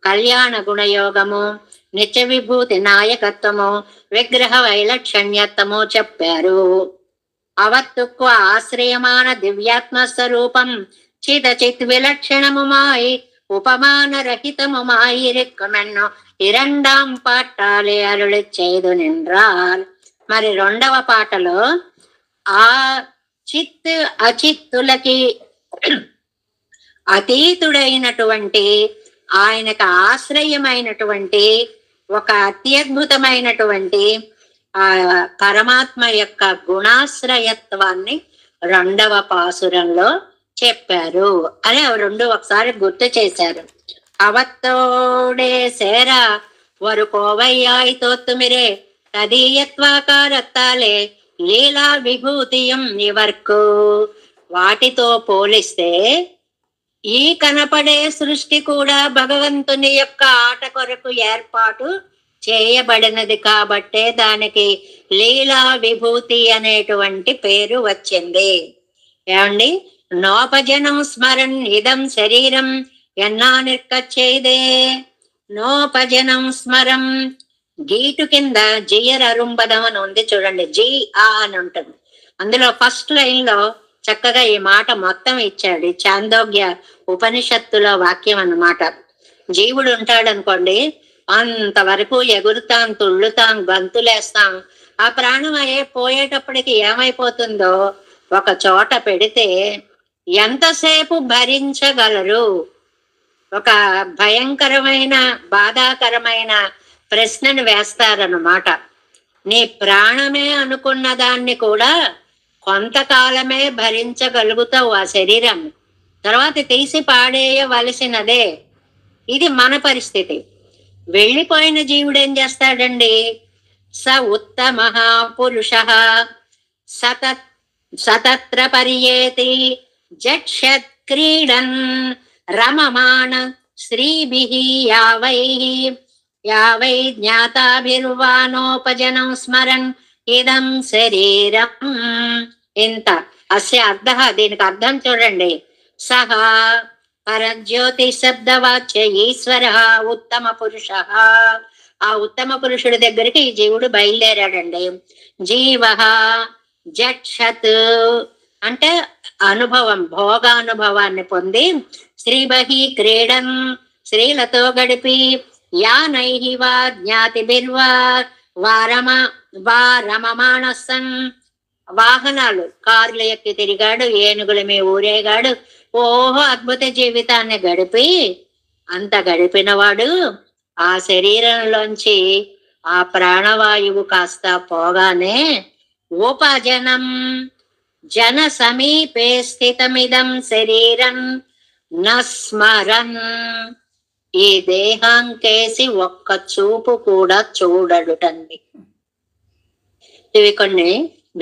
కళ్యాణ గుణయోగము, నిత్య విభూతి నాయకత్వము, విగ్రహ వైలక్షణ్యత్వము చెప్పారు. అవత్తుక్వ ఆశ్రయమాన దివ్యాత్మ స్వరూపం చిదచిత్ విలక్షణముమాయి ఉపమాన రహితముమాయి రిక్కుమెన్ను 2ాం పాటాలే అరుళి చేదు నిండ్రాల్. మరి 2వ పాటలో ఆ చిత్ అచిత్తులకి అతీతుడైనటువంటి, ఆయనకు ఆశ్రయమైనటువంటి ఒక అత్యద్భుతమైనటువంటి ఆ పరమాత్మ యొక్క గుణాశ్రయత్వాన్ని 2వ పాసురంలో చెప్పారు అని 2 ఒకసారి గుర్తు చేశారు. అవత్తోడే సేర వరు కోవయ్యాయి తోత్తుమిరే తదీయత్వాకారత్తాలే లీలా విభూతియం ఇవర్కు. వాటితో పోలిస్తే ఈ కనపడే సృష్టి కూడా భగవంతుని యొక్క ఆట కొరకు ఏర్పాటు చేయబడినది కాబట్టే దానికి లీలా విభూతి అనేటువంటి పేరు వచ్చింది. ఏమండి? నోపజనం స్మరన్ ఇదం శరీరం ఎన్నా నిర్కచ్చేదే. నోపజనం స్మరం, గీటు కింద జియర్ అరుంబదం అని ఉంది చూడండి, జీ ఆ అని ఉంటుంది. అందులో ఫస్ట్ లైన్ లో చక్కగా ఈ మాట మొత్తం ఇచ్చాడు. చాందోగ్య ఉపనిషత్తులో వాక్యం అన్నమాట. జీవుడు ఉంటాడు అనుకోండి, అంతవరకు ఎగురుతాం, తుళ్ళుతాం, గంతులేస్తాం. ఆ ప్రాణం పోయేటప్పటికి ఏమైపోతుందో ఒక చోట పెడితే ఎంతసేపు భరించగలరు? ఒక భయంకరమైన బాధాకరమైన ప్రశ్నను వేస్తారన్నమాట. నీ ప్రాణమే అనుకున్న దాన్ని కూడా కొంతకాలమే భరించగలుగుతావు ఆ శరీరాన్ని, తర్వాత తీసి పాడేయవలసినదే. ఇది మన పరిస్థితి. వెళ్ళిపోయిన జీవుడు ఏం చేస్తాడండి? స ఉత్తమ పురుష సతత్ర పర్యేతి జక్షత్ క్రీడన్ రమమాణ శ్రీభిః యావై జ్ఞాతాభిర్వానోపజనం స్మరన్ ఇదం శరీరం. ఇంత అస్య అర్థ, దీనికి అర్థం చూడండి. సహా పరజ్యోతి శబ్దవాచ్య ఈశ్వర ఉత్తమ పురుష. ఆ ఉత్తమ పురుషుడి దగ్గరికి ఈ జీవుడు బయలుదేరాడండి. జీవ జక్షత్ అంటే అనుభవం, భోగానుభవాన్ని పొంది శ్రీబహి క్రీడన్, స్త్రీలతో గడిపి యానైహి వా జ్ఞాతిభిర్వా రమమాణసన్, వాహనాలు కార్లు ఎక్కి తిరిగాడు, ఏనుగుల మీద ఊరేగాడు, ఓహో అద్భుత జీవితాన్ని గడిపి అంత గడిపినవాడు ఆ శరీరంలోంచి ఆ ప్రాణవాయువు కాస్త పోగానే ఉపజనం జన సమీపే స్థితమిదం శరీరం నస్మరన్, ఈ దేహం కేసి ఒక్క చూపు కూడా చూడడుటండి. ఇవి కొన్ని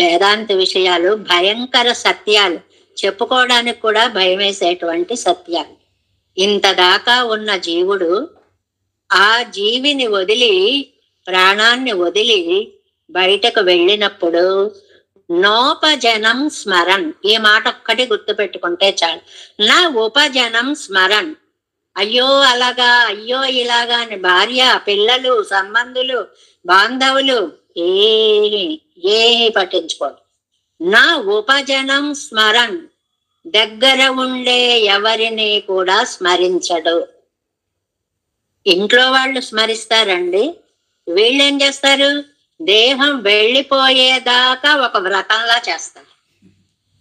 వేదాంత విషయాలు, భయంకర సత్యాలు, చెప్పుకోవడానికి కూడా భయం వేసేటువంటి సత్యాలు. ఇంతదాకా ఉన్న జీవుడు ఆ జీవిని వదిలి, ప్రాణాన్ని వదిలి బయటకు వెళ్ళినప్పుడు నోపజనం స్మరన్, ఈ మాట ఒక్కటి గుర్తు పెట్టుకుంటే చాలు. నా ఉపజనం స్మరన్, అయ్యో అలాగా, అయ్యో ఇలాగా అని భార్య, పిల్లలు, సంబంధులు, బాంధవులు ఏ పట్టించుకోడు. నా ఉపజనం స్మరన్, దగ్గర ఉండే ఎవరిని కూడా స్మరించడు. ఇంట్లో వాళ్ళు స్మరిస్తారండి, వీళ్ళేం చేస్తారు, దేహం వెళ్ళిపోయేదాకా ఒక వ్రతంలా చేస్తారు.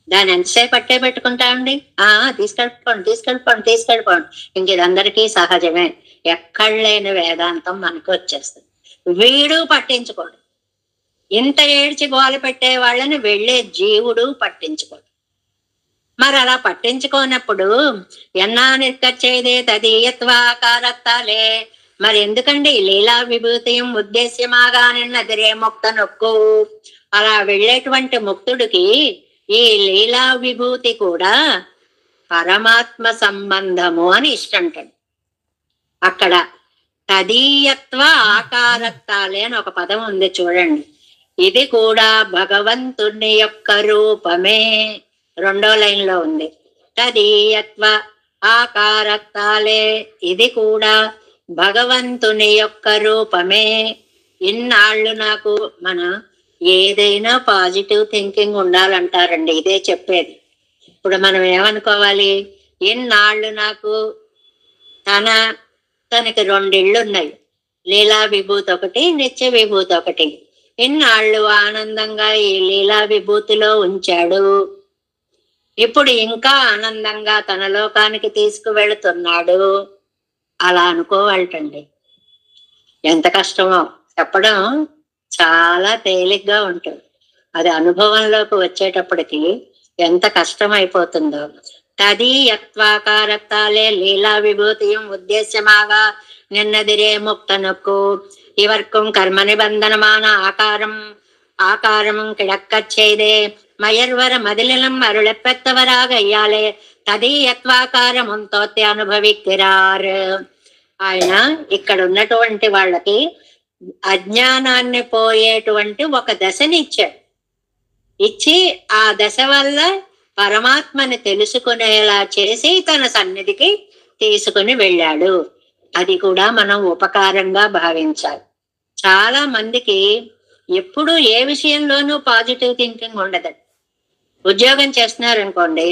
దాన్ని ఎంతసేపు పట్టే పెట్టుకుంటామండి, తీసుకెళ్ళిపోండి. ఇంక ఇదందరికీ సహజమే. ఎక్కడ లేని వేదాంతం మనకు వచ్చేస్తుంది. వీడు పట్టించుకోడు. ఇంత ఏడ్చి గోల పెట్టే వాళ్ళని వెళ్ళే జీవుడు పట్టించుకోడు. మరి అలా పట్టించుకోనప్పుడు ఎన్నా నిర్కచ్చేదే తదీయత్వాకారత్తాలే, మరి ఎందుకండి లీలా విభూతియం ఉద్దేశ్యమాగా నిన్నదిరే ముక్త నొక్కు, అలా వెళ్ళేటువంటి ముక్తుడికి ఈ లీలా విభూతి కూడా పరమాత్మ సంబంధము అని ఇష్టంటాడు. అక్కడ తదీయత్వ ఆకారత్తాలే అని ఒక పదం ఉంది చూడండి. ఇది కూడా భగవంతుని యొక్క రూపమే, 2వ లైన్లో ఉంది. తదీయత్వ ఆకారత్తాలే, ఇది కూడా భగవంతుని యొక్క రూపమే. ఇన్నాళ్ళు నాకు, మన ఏదైనా పాజిటివ్ థింకింగ్ ఉండాలంటారండి, ఇదే చెప్పేది. ఇప్పుడు మనం ఏమనుకోవాలి, ఇన్నాళ్ళు నాకు తనకి 2 ఇళ్ళు ఉన్నాయి, లీలా విభూతి ఒకటి, నిత్య విభూతి ఒకటి. ఇన్నాళ్ళు ఆనందంగా ఈ లీలా విభూతిలో ఉంచాడు, ఇప్పుడు ఇంకా ఆనందంగా తన లోకానికి తీసుకువెళుతున్నాడు. అలా అనుకోవాలటండి. ఎంత కష్టమో చెప్పడం చాలా తేలిగ్గా ఉంటుంది, అది అనుభవంలోకి వచ్చేటప్పటికి ఎంత కష్టం అయిపోతుందో. తదీయత్వాకారత్తాలే లీలా విభూతియం ఉద్దేశ్యమాగా నిన్నదిరే ముక్త నొక్కు, இவர்க்கும் கர்ம நிபந்தனமான ஆகாரமும் கிடக்கச் செய்தே மயர்வர மதிலும் அருளப்பெற்றவராக ஐயாலே తదీయత్వాకారముం తోతే అనుభవిక్కిరారు. ఆయన ఇక్కడ ఉన్నటువంటి వాళ్ళకి అజ్ఞానాన్ని పోయేటువంటి ఒక దశని ఇచ్చాడు. ఇచ్చి ఆ దశ వల్ల పరమాత్మని తెలుసుకునేలా చేసి తన సన్నిధికి తీసుకుని వెళ్ళాడు. అది కూడా మనం ఉపకారంగా భావించాలి. చాలా మందికి ఎప్పుడు ఏ విషయంలోనూ పాజిటివ్ థింకింగ్ ఉండదు. ఉద్యోగం చేస్తున్నారు అనుకోండి,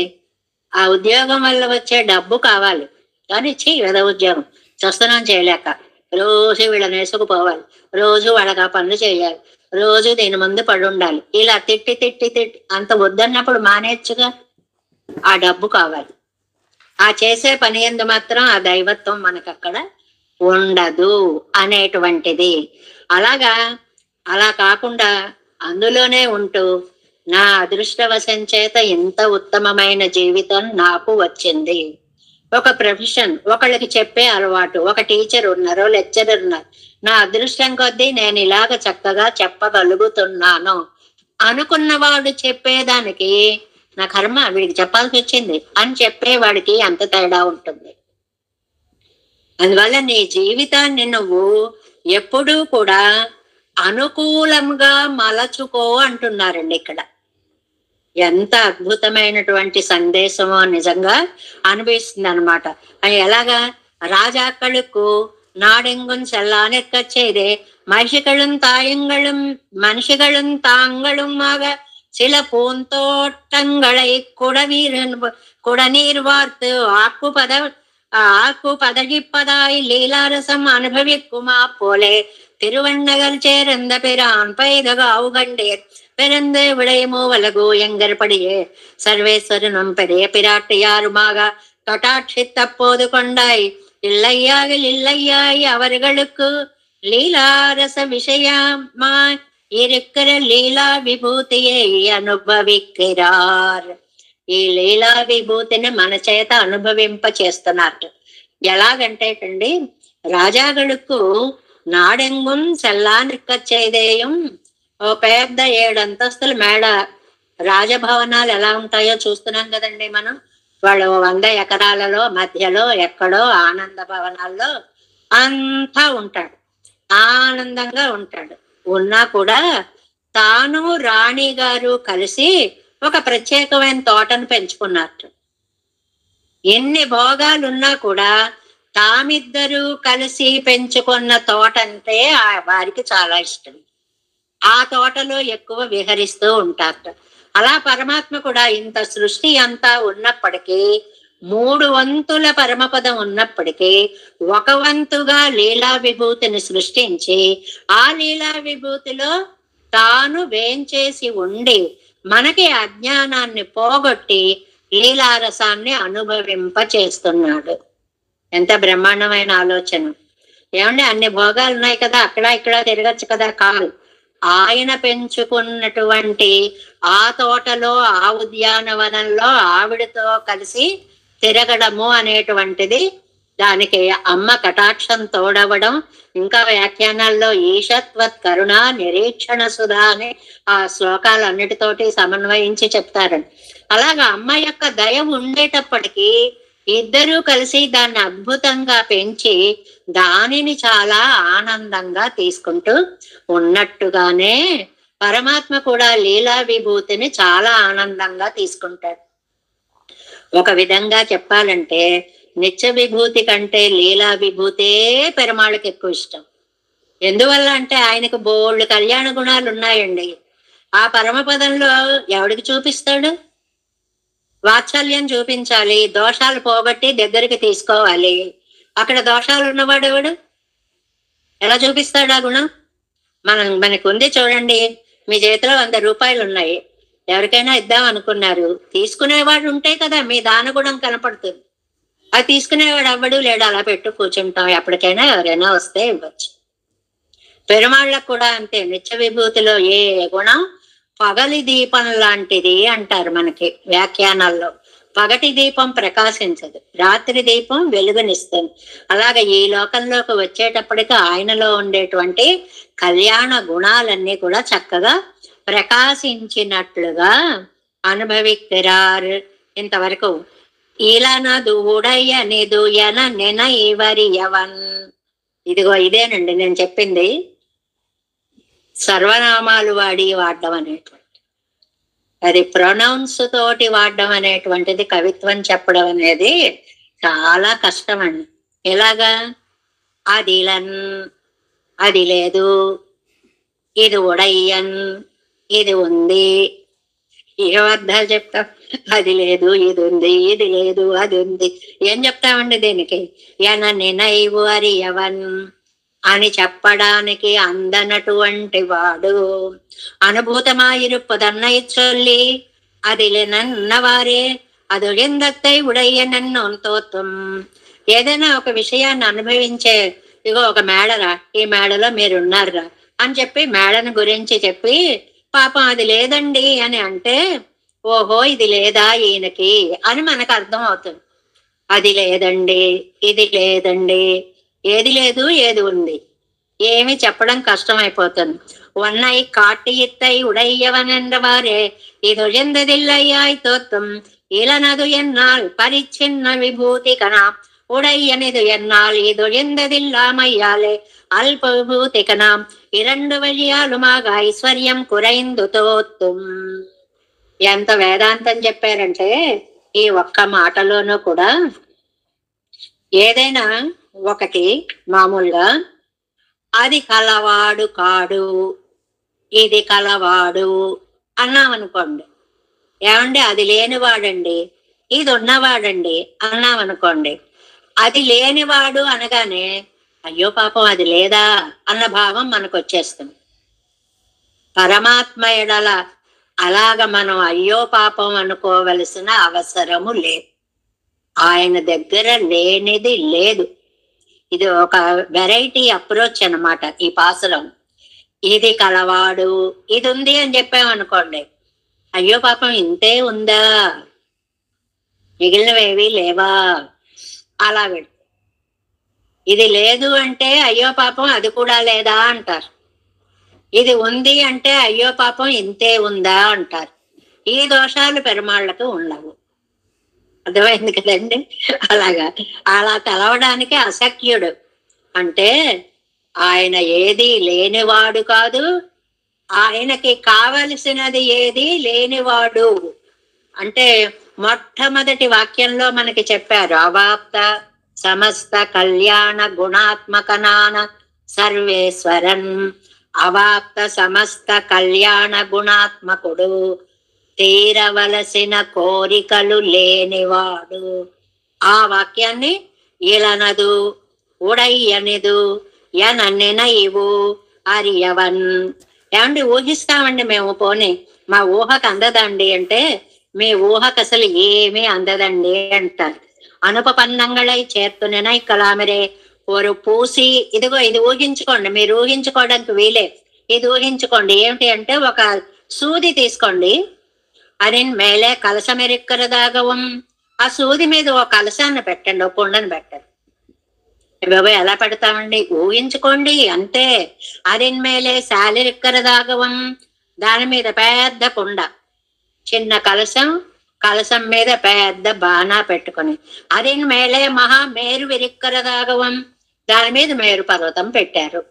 ఆ ఉద్యోగం వల్ల వచ్చే డబ్బు కావాలి, కానీ ఏదో ఉద్యోగం స్వస్థనం చేయలేక రోజు వీళ్ళని వేసుకుపోవాలి, రోజు వాళ్ళకి ఆ పనులు చేయాలి, రోజు దీని ముందు పడి ఉండాలి. ఇలా తిట్టి అంత వద్దన్నప్పుడు మానేచ్చుగా. ఆ డబ్బు కావాలి. ఆ చేసే పని ఎందు మాత్రం ఆ దైవత్వం మనకు అక్కడ ఉండదు అనేటువంటిది. అలా కాకుండా అందులోనే ఉంటూ నా అదృష్టవశం చేత ఇంత ఉత్తమమైన జీవితం నాకు వచ్చింది. ఒక ప్రొఫెషన్, ఒకళ్ళకి చెప్పే అలవాటు, ఒక టీచర్ ఉన్నారు, లెక్చరర్ ఉన్నారు, నా అదృష్టం కొద్దీ నేను ఇలాగ చక్కగా చెప్పగలుగుతున్నాను అనుకున్నవాడు చెప్పేదానికి నా కర్మ వీడికి చెప్పాల్సి వచ్చింది అని చెప్పేవాడికి అంత తేడా ఉంటుంది. అందువల్ల నీ జీవితాన్ని నువ్వు ఎప్పుడూ కూడా అనుకూలంగా మలచుకో అంటున్నారండి ఇక్కడ. ఎంత అద్భుతమైనటువంటి సందేశమో నిజంగా అనిపిస్తుంది అనమాట. అది ఎలాగా, రాజాக்களுக்கு நாடெங்கும் செல்லா நிற்கச் செய்தே மனுஷிகளும் தாங்களுமாக சில பூந்தோட்டங்களை குடநீர் வார்த்து ஆக்கு பதகிப்பதாய் லீலாரசம் அனுபவிக்குமா போலே திருவண்ணகர் சேர்ந்த பிரான் பைதகாவு கண்டேர் பிறந்து விளையுமோ வலகோ எங்கற்படியே சர்வேஸ்வரனும் பெரிய பிராட்டியாருமாக கட்டாட்சித்த போது கொண்டாய் இல்லையாய் அவர்களுக்கு லீலாரச விஷயமாய் இருக்கிற లీలా విభూతియే అనుభవిక్கிறார். ఈ లీలా విభూతిని మన చేత అనుభవింప చేస్తున్నారు. ఎలాగంటే అండి, రాజాగడుకు నాడెంగుం సెల్లానిక్క చేదేయం, ఓ పెద్ద 7 అంతస్తుల మేడ. రాజభవనాలు ఎలా ఉంటాయో చూస్తున్నాం కదండి మనం. వాళ్ళు 100 ఎకరాలలో మధ్యలో ఎక్కడో ఆనంద భవనాల్లో అంతా ఉంటాడు, ఆనందంగా ఉంటాడు. ఉన్నా కూడా తాను రాణి గారు కలిసి ఒక ప్రత్యేకమైన తోటను పెంచుకున్నారు. ఎన్ని భోగాలున్నా కూడా తామిద్దరూ కలిసి పెంచుకున్న తోట అంటే వారికి చాలా ఇష్టం. ఆ తోటలో ఎక్కువ విహరిస్తూ ఉంటారు. అలా పరమాత్మ కూడా ఇంత సృష్టి అంతా ఉన్నప్పటికీ 3 వంతుల పరమపదం ఉన్నప్పటికీ 1 వంతుగా లీలా విభూతిని సృష్టించి ఆ లీలా విభూతిలో తాను వేంచేసి ఉండి మనకి అజ్ఞానాన్ని పోగొట్టి లీలారసాన్ని అనుభవింప చేస్తున్నాడు. ఎంత బ్రహ్మాండమైన ఆలోచన ఏమండి. అన్ని భోగాలు ఉన్నాయి కదా, అక్కడ ఇక్కడ తిరగచ్చు కదా. కాదు, ఆయన పెంచుకున్నటువంటి ఆ తోటలో ఆ ఉద్యానవనంలో ఆవిడతో కలిసి తిరగడము అనేటువంటిది, దానికి అమ్మ కటాక్షం తోడవడం. ఇంకా వ్యాఖ్యానాల్లో ఈశత్వత్ కరుణ నిరీక్షణ సుధా అని ఆ శ్లోకాలన్నిటితోటి సమన్వయించి చెప్తారండి. అలాగా అమ్మ యొక్క దయ ఉండేటప్పటికీ ఇద్దరూ కలిసి దాన్ని అద్భుతంగా పెంచి దానిని చాలా ఆనందంగా తీసుకుంటూ ఉన్నట్టుగానే పరమాత్మ కూడా లీలా విభూతిని చాలా ఆనందంగా తీసుకుంటాడు. ఒక విధంగా చెప్పాలంటే నిత్య విభూతి కంటే లీలా విభూతే పెరుమాళ్ళకి ఎక్కువ ఇష్టం. ఎందువల్ల అంటే ఆయనకు బోళ్ళు కళ్యాణ గుణాలు ఉన్నాయండి. ఆ పరమపదంలో ఎవడికి చూపిస్తాడు? వాత్సల్యం చూపించాలి, దోషాలు పోగొట్టి దగ్గరికి తీసుకోవాలి. అక్కడ దోషాలు ఉన్నవాడు ఎవడు? ఎలా చూపిస్తాడు ఆ గుణం? మనకు ఉంది చూడండి. మీ చేతిలో 100 రూపాయలు ఉన్నాయి, ఎవరికైనా ఇద్దాం అనుకున్నారు. తీసుకునేవాడు ఉంటే కదా మీ దాన గుణం కనపడుతుంది. అది తీసుకునేవాడు అవ్వడు లేడు, అలా పెట్టు కూర్చుంటాం. ఎప్పటికైనా ఎవరైనా వస్తే ఇవ్వచ్చు. పెరుమాళ్ళకు కూడా అంతే. నిత్య విభూతిలో ఏ గుణం పగలి దీపం లాంటిది అంటారు మనకి వ్యాఖ్యానాల్లో. పగటి దీపం ప్రకాశించదు, రాత్రి దీపం వెలుగునిస్తుంది. అలాగే ఈ లోకంలోకి వచ్చేటప్పటికి ఆయనలో ఉండేటువంటి కళ్యాణ గుణాలన్నీ కూడా చక్కగా ప్రకాశించినట్లుగా అనుభవిక్கிறாరు. ఇంతవరకు ఈలనదు ఉడయ్యనిదు ఎన నెన ఇవరి ఎవన్. ఇదిగో ఇదేనండి నేను చెప్పింది. సర్వనామాలు వాడడం అనేటువంటి, అది ప్రొనౌన్స్ తోటి వాడడం అనేటువంటిది, కవిత్వం చెప్పడం అనేది చాలా కష్టం అండి. ఎలాగా? అదిలన్, అది లేదు, ఇది ఉడయ్యన్, ఇది ఉంది. ఏ అర్థాలు చెప్తాం? అది లేదు, ఇది ఉంది, ఇది లేదు, అది ఉంది. ఏం చెప్తామండి దీనికి? నినైవు అరి ఎవన్ అని చెప్పడానికి అందనటువంటి వాడు అనుభూతమాయిరుప్పదన్నై చొల్లి అది నన్నవారే అదొழிந்தத்தை உடையనన్నోన్ తోత్వం. ఏదైనా ఒక విషయాన్ని అనుభవించే, ఇగో ఒక మేడరా, ఈ మేడలో మీరున్నారా అని చెప్పి మేడను గురించి చెప్పి పాపం అది లేదండి అని అంటే, ఓహో ఇది లేదా ఈయనకి అని మనకు అర్థం అవుతుంది. అది లేదండి, ఇది లేదండి, ఏది లేదు ఏది ఉంది, ఏమి చెప్పడం కష్టమైపోతుంది. ஒன்னை காட்டியித்தை உடையவனென்றவாறே இதொழிந்ததில்லையாய் தோத்தும் இளனது என்னால் பரிச்சின்ன விபூதி கனா உடையனிது என்னால் இதொழிந்ததில்லாமையாலே அல்ப விபூதி கனாம் 2 వழிయాలుమాగా ఐశ్వర్యం కురైందు తోత్తుం. ఎంత వేదాంతం చెప్పారంటే ఈ ఒక్క మాటలోనూ కూడా ఏదైనా ఒకటి మామూలుగా అది కలవాడు కాడు, ఇది కలవాడు, అన్నాం అనుకోండి, ఏమండి అది లేనివాడండి, ఇది ఉన్నవాడండి అన్నాం అనుకోండి, అది లేనివాడు అనగానే అయ్యో పాపం అది లేదా అన్న భావం మనకు వచ్చేస్తుంది. పరమాత్మ ఎడల అలాగ మనం అయ్యో పాపం అనుకోవలసిన అవసరము లేదు. ఆయన దగ్గర లేనిది లేదు. ఇది ఒక వెరైటీ అప్రోచ్ అన్నమాట ఈ పాసురం. ఇది కలవాడు, ఇది ఉంది అని చెప్పామనుకోండి, అయ్యో పాపం ఇంతే ఉందా, మిగిలినవేవి లేవా, అలా పెడు. ఇది లేదు అంటే అయ్యో పాపం అది కూడా లేదా అంటారు. ఇది ఉంది అంటే అయ్యో పాపం ఇంతే ఉందా అంటారు. ఈ దోషాలు పెరుమాళ్ళకు ఉండవు. అర్థమైంది కదండి. అలాగా అలా కలవడానికి అశక్యుడు అంటే ఆయన ఏది లేనివాడు కాదు, ఆయనకి కావలసినది ఏది లేనివాడు. అంటే మొట్టమొదటి వాక్యంలో మనకి చెప్పారు, అవాప్త సమస్త కళ్యాణ గుణాత్మక నాన సర్వేశ్వరన్. అవాప్త సమస్త కళ్యాణ గుణాత్మకుడు, తీరవలసిన కోరికలు లేనివాడు. ఆ వాక్యాన్ని ఇలనదు ఉడయ్యనిదు ఎనన్నిన ఇవు అరియవన్. ఏమండి ఊహిస్తామండి మేము, పోనీ మా ఊహకు అందదండి అంటే, మీ ఊహకు అసలు ఏమీ అందదండి అంటారు. అనుపపన్నంగళై చేర్తునై కలామిరే ஒரு పూసి. ఇదిగో ఇది ఊహించుకోండి, మీరు ఊహించుకోవడానికి వీలే. ఇది ఊహించుకోండి ఏమిటి అంటే, ఒక సూది తీసుకోండి, అదిన్ మేలే కలసమెరిక్కరదాగవం. ఆ సూది మీద ఒక కలసాన్ని పెట్టండి, ఒక కుండను పెట్టండి. బాబా ఎలా పెడతామండి, ఊహించుకోండి అంతే. అదిన్ మేలే శాలిరిక్కరదాగవం, దాని మీద పెద్ద కుండ, చిన్న కలసం, కలసం మీద పెద్ద బాణా పెట్టుకొని, అదిన్ మేలే మహా మేరు విరిక్కరదాగవం, దాని మీద మేరు పర్వతం పెట్టారు.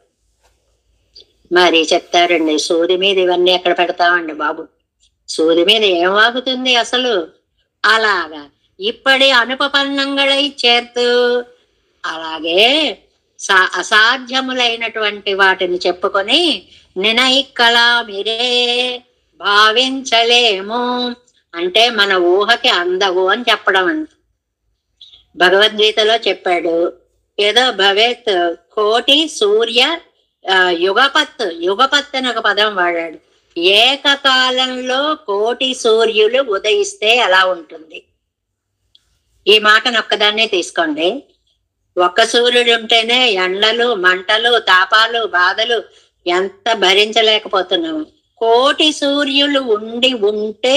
మరి చెప్తారండి, సూది మీద ఇవన్నీ ఎక్కడ పెడతామండి బాబు, సూది మీద ఏం వాగుతుంది అసలు. అలాగా ఇప్పటి అనుపపన్నంగళై చేర్తు, అలాగే అసాధ్యములైనటువంటి వాటిని చెప్పుకొని నినైక్కలా మీరే భావించలేము అంటే మన ఊహకి అందవు అని చెప్పడం అండి. భగవద్గీతలో చెప్పాడు, ఏదో భవేత్ కోటి సూర్య యుగపత్, యుగపత్ అని ఒక పదం వాడాడు. ఏకకాలంలో కోటి సూర్యులు ఉదయిస్తే ఎలా ఉంటుంది. ఈ మాటను ఒక్కదాన్నే తీసుకోండి. ఒక్క సూర్యుడు ఉంటేనే ఎండలు, మంటలు, తాపాలు, బాధలు ఎంత భరించలేకపోతున్నాము. కోటి సూర్యులు ఉంటే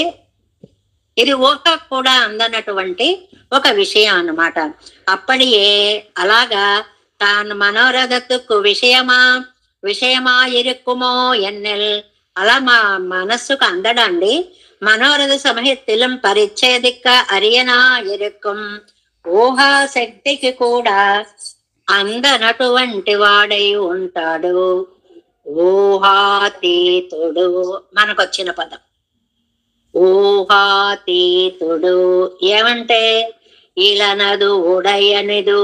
ఇది ఊహ కూడా అందనటువంటి ఒక విషయం అన్నమాట. అప్పటియే అలాగా తాను మనోరథத்துக்கு விஷயமா இருக்குமோ ఎన్నెల్, అలా మా మనస్సుకు అందడండి. మనోరథ సమయத்திலும் పరిచ్ఛేదిக்க అరియనా இருக்கும் ఊహా శక్తికి కూడా అందనటువంటి వాడై ఉంటాడు. ఊహాతీతుడు మనకొచ్చిన పదం, ఊహాతీతుడు. ఏమంటే ఇలనదు ఉడయనిదు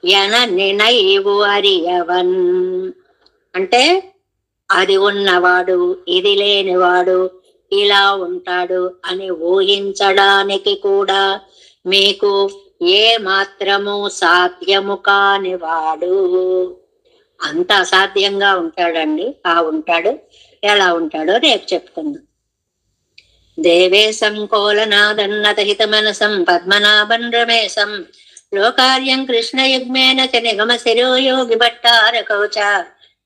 ఎన నినైవు అరియవన్ అంటే అది ఉన్నవాడు, ఇది లేనివాడు, ఇలా ఉంటాడు అని ఊహించడానికి కూడా మీకు ఏ మాత్రము సాధ్యము కానివాడు. అంత అసాధ్యంగా ఉంటాడండి. ఉంటాడు. ఎలా ఉంటాడో రేపు చెప్పుకుందాం. దేవేశం కోలనాదన్నత హిత మనసం పద్మనాభన్ రమేశం లోకార్యం కృష్ణయుగ్మేన చ నిగమ శిరో యోగి భట్టారకౌచ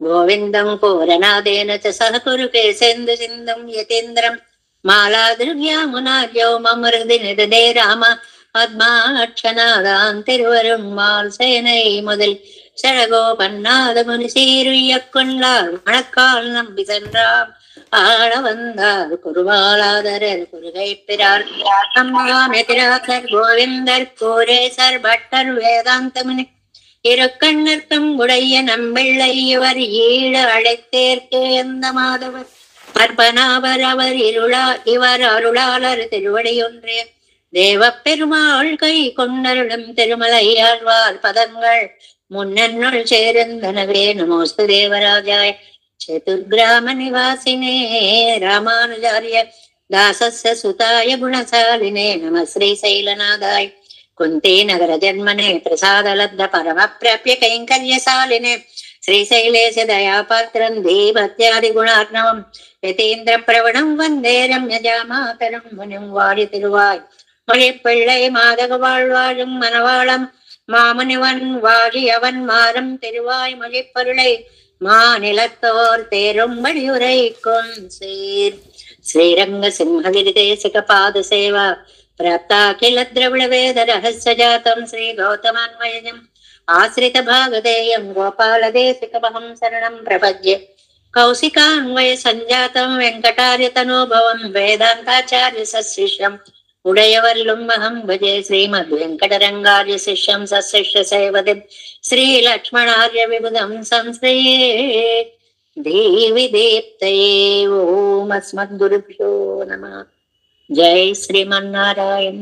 గోవిందం కోరనాదేన చ సహకురు కేశేందు సింధం యతీంద్రం మాలాదృగ్యామునాద్యౌ మమ హృది నిదదే రామ பத்மாட்சநாதான் திருவருண்மால் சேனை முதல் சடகோபன்னாத முனி சீருய்யக்கொண்டார் மணக்கால் நம்பி சென்றார் ஆள வந்தார் குருவாளாதரர் குருகை பிறார் அம்மாமெதிராசர் கோவிந்தர் கோரேசர் பட்டர் வேதாந்த முனி இருக்கண்ணர்க்கும் உடைய நம்பிள்ளை இவர் ஈழ அழைத்தேற்கு எந்த மாதவர் அர்ப்பனாவர் அவர் இவர் அருளாளர் திருவடியொன்றே தேவ பெருமாள் கை கொண்டருளும் திருமலையாழ்வார் பதங்கள் முன்னென்னுள் சேர்ந்தனவே. நமோஸ்து தேவராஜாய చతుర్గ్రామ నివాసినే రామానుజార్య దాసస్య సుతాయ గుణశాలినే నమ శ్రీశైలనాథాయ కుంతే నగర జన్మనే ప్రసాదలబ్ధ పరమ ప్రాప్య కైంకర్యశాలినే శ్రీశైలేశ దయాపాత్రం దేవత్యాది గుణార్ణవం యతీంద్ర ప్రవణం వందే రమ్యజామాతరం మునిం వాడి తిరువాయ్ மொழிப்பிள்ளை மாதக வாழ்வாழும் மணவாளம் மாமுனிவன் வாழியவன் மாறம் திருவாய் மொழிப்பொருளை மாநிலத்தோர் தேரும்படி உரைக்கும் சீர் ஸ்ரீரங்க சிம்ஹகிரி தேசிக பாத சேவா பிராப்தாఖిల ద్రవిడ వేద రహస్య జాతం శ్రీ గౌతమాన్వయం ఆశ్రిత భాగదేయం గోపాల దేశికమహం శరణం ప్రపద్యే కౌశికాన్వయ సంజాతం వెంకటార్య తనోభవం వేదాంతాచార్య సశిష్యం ఉడయవర్లుం మహం భజే శ్రీమద్ వెంకటరంగార్య శిష్యం సశిష్య సేవది శ్రీ లక్ష్మణార్య విబుధం సంశ్రయే దేవి దీప్తయే ఓం అస్మద్గురుభ్యో నమః జై శ్రీమన్నారాయణ.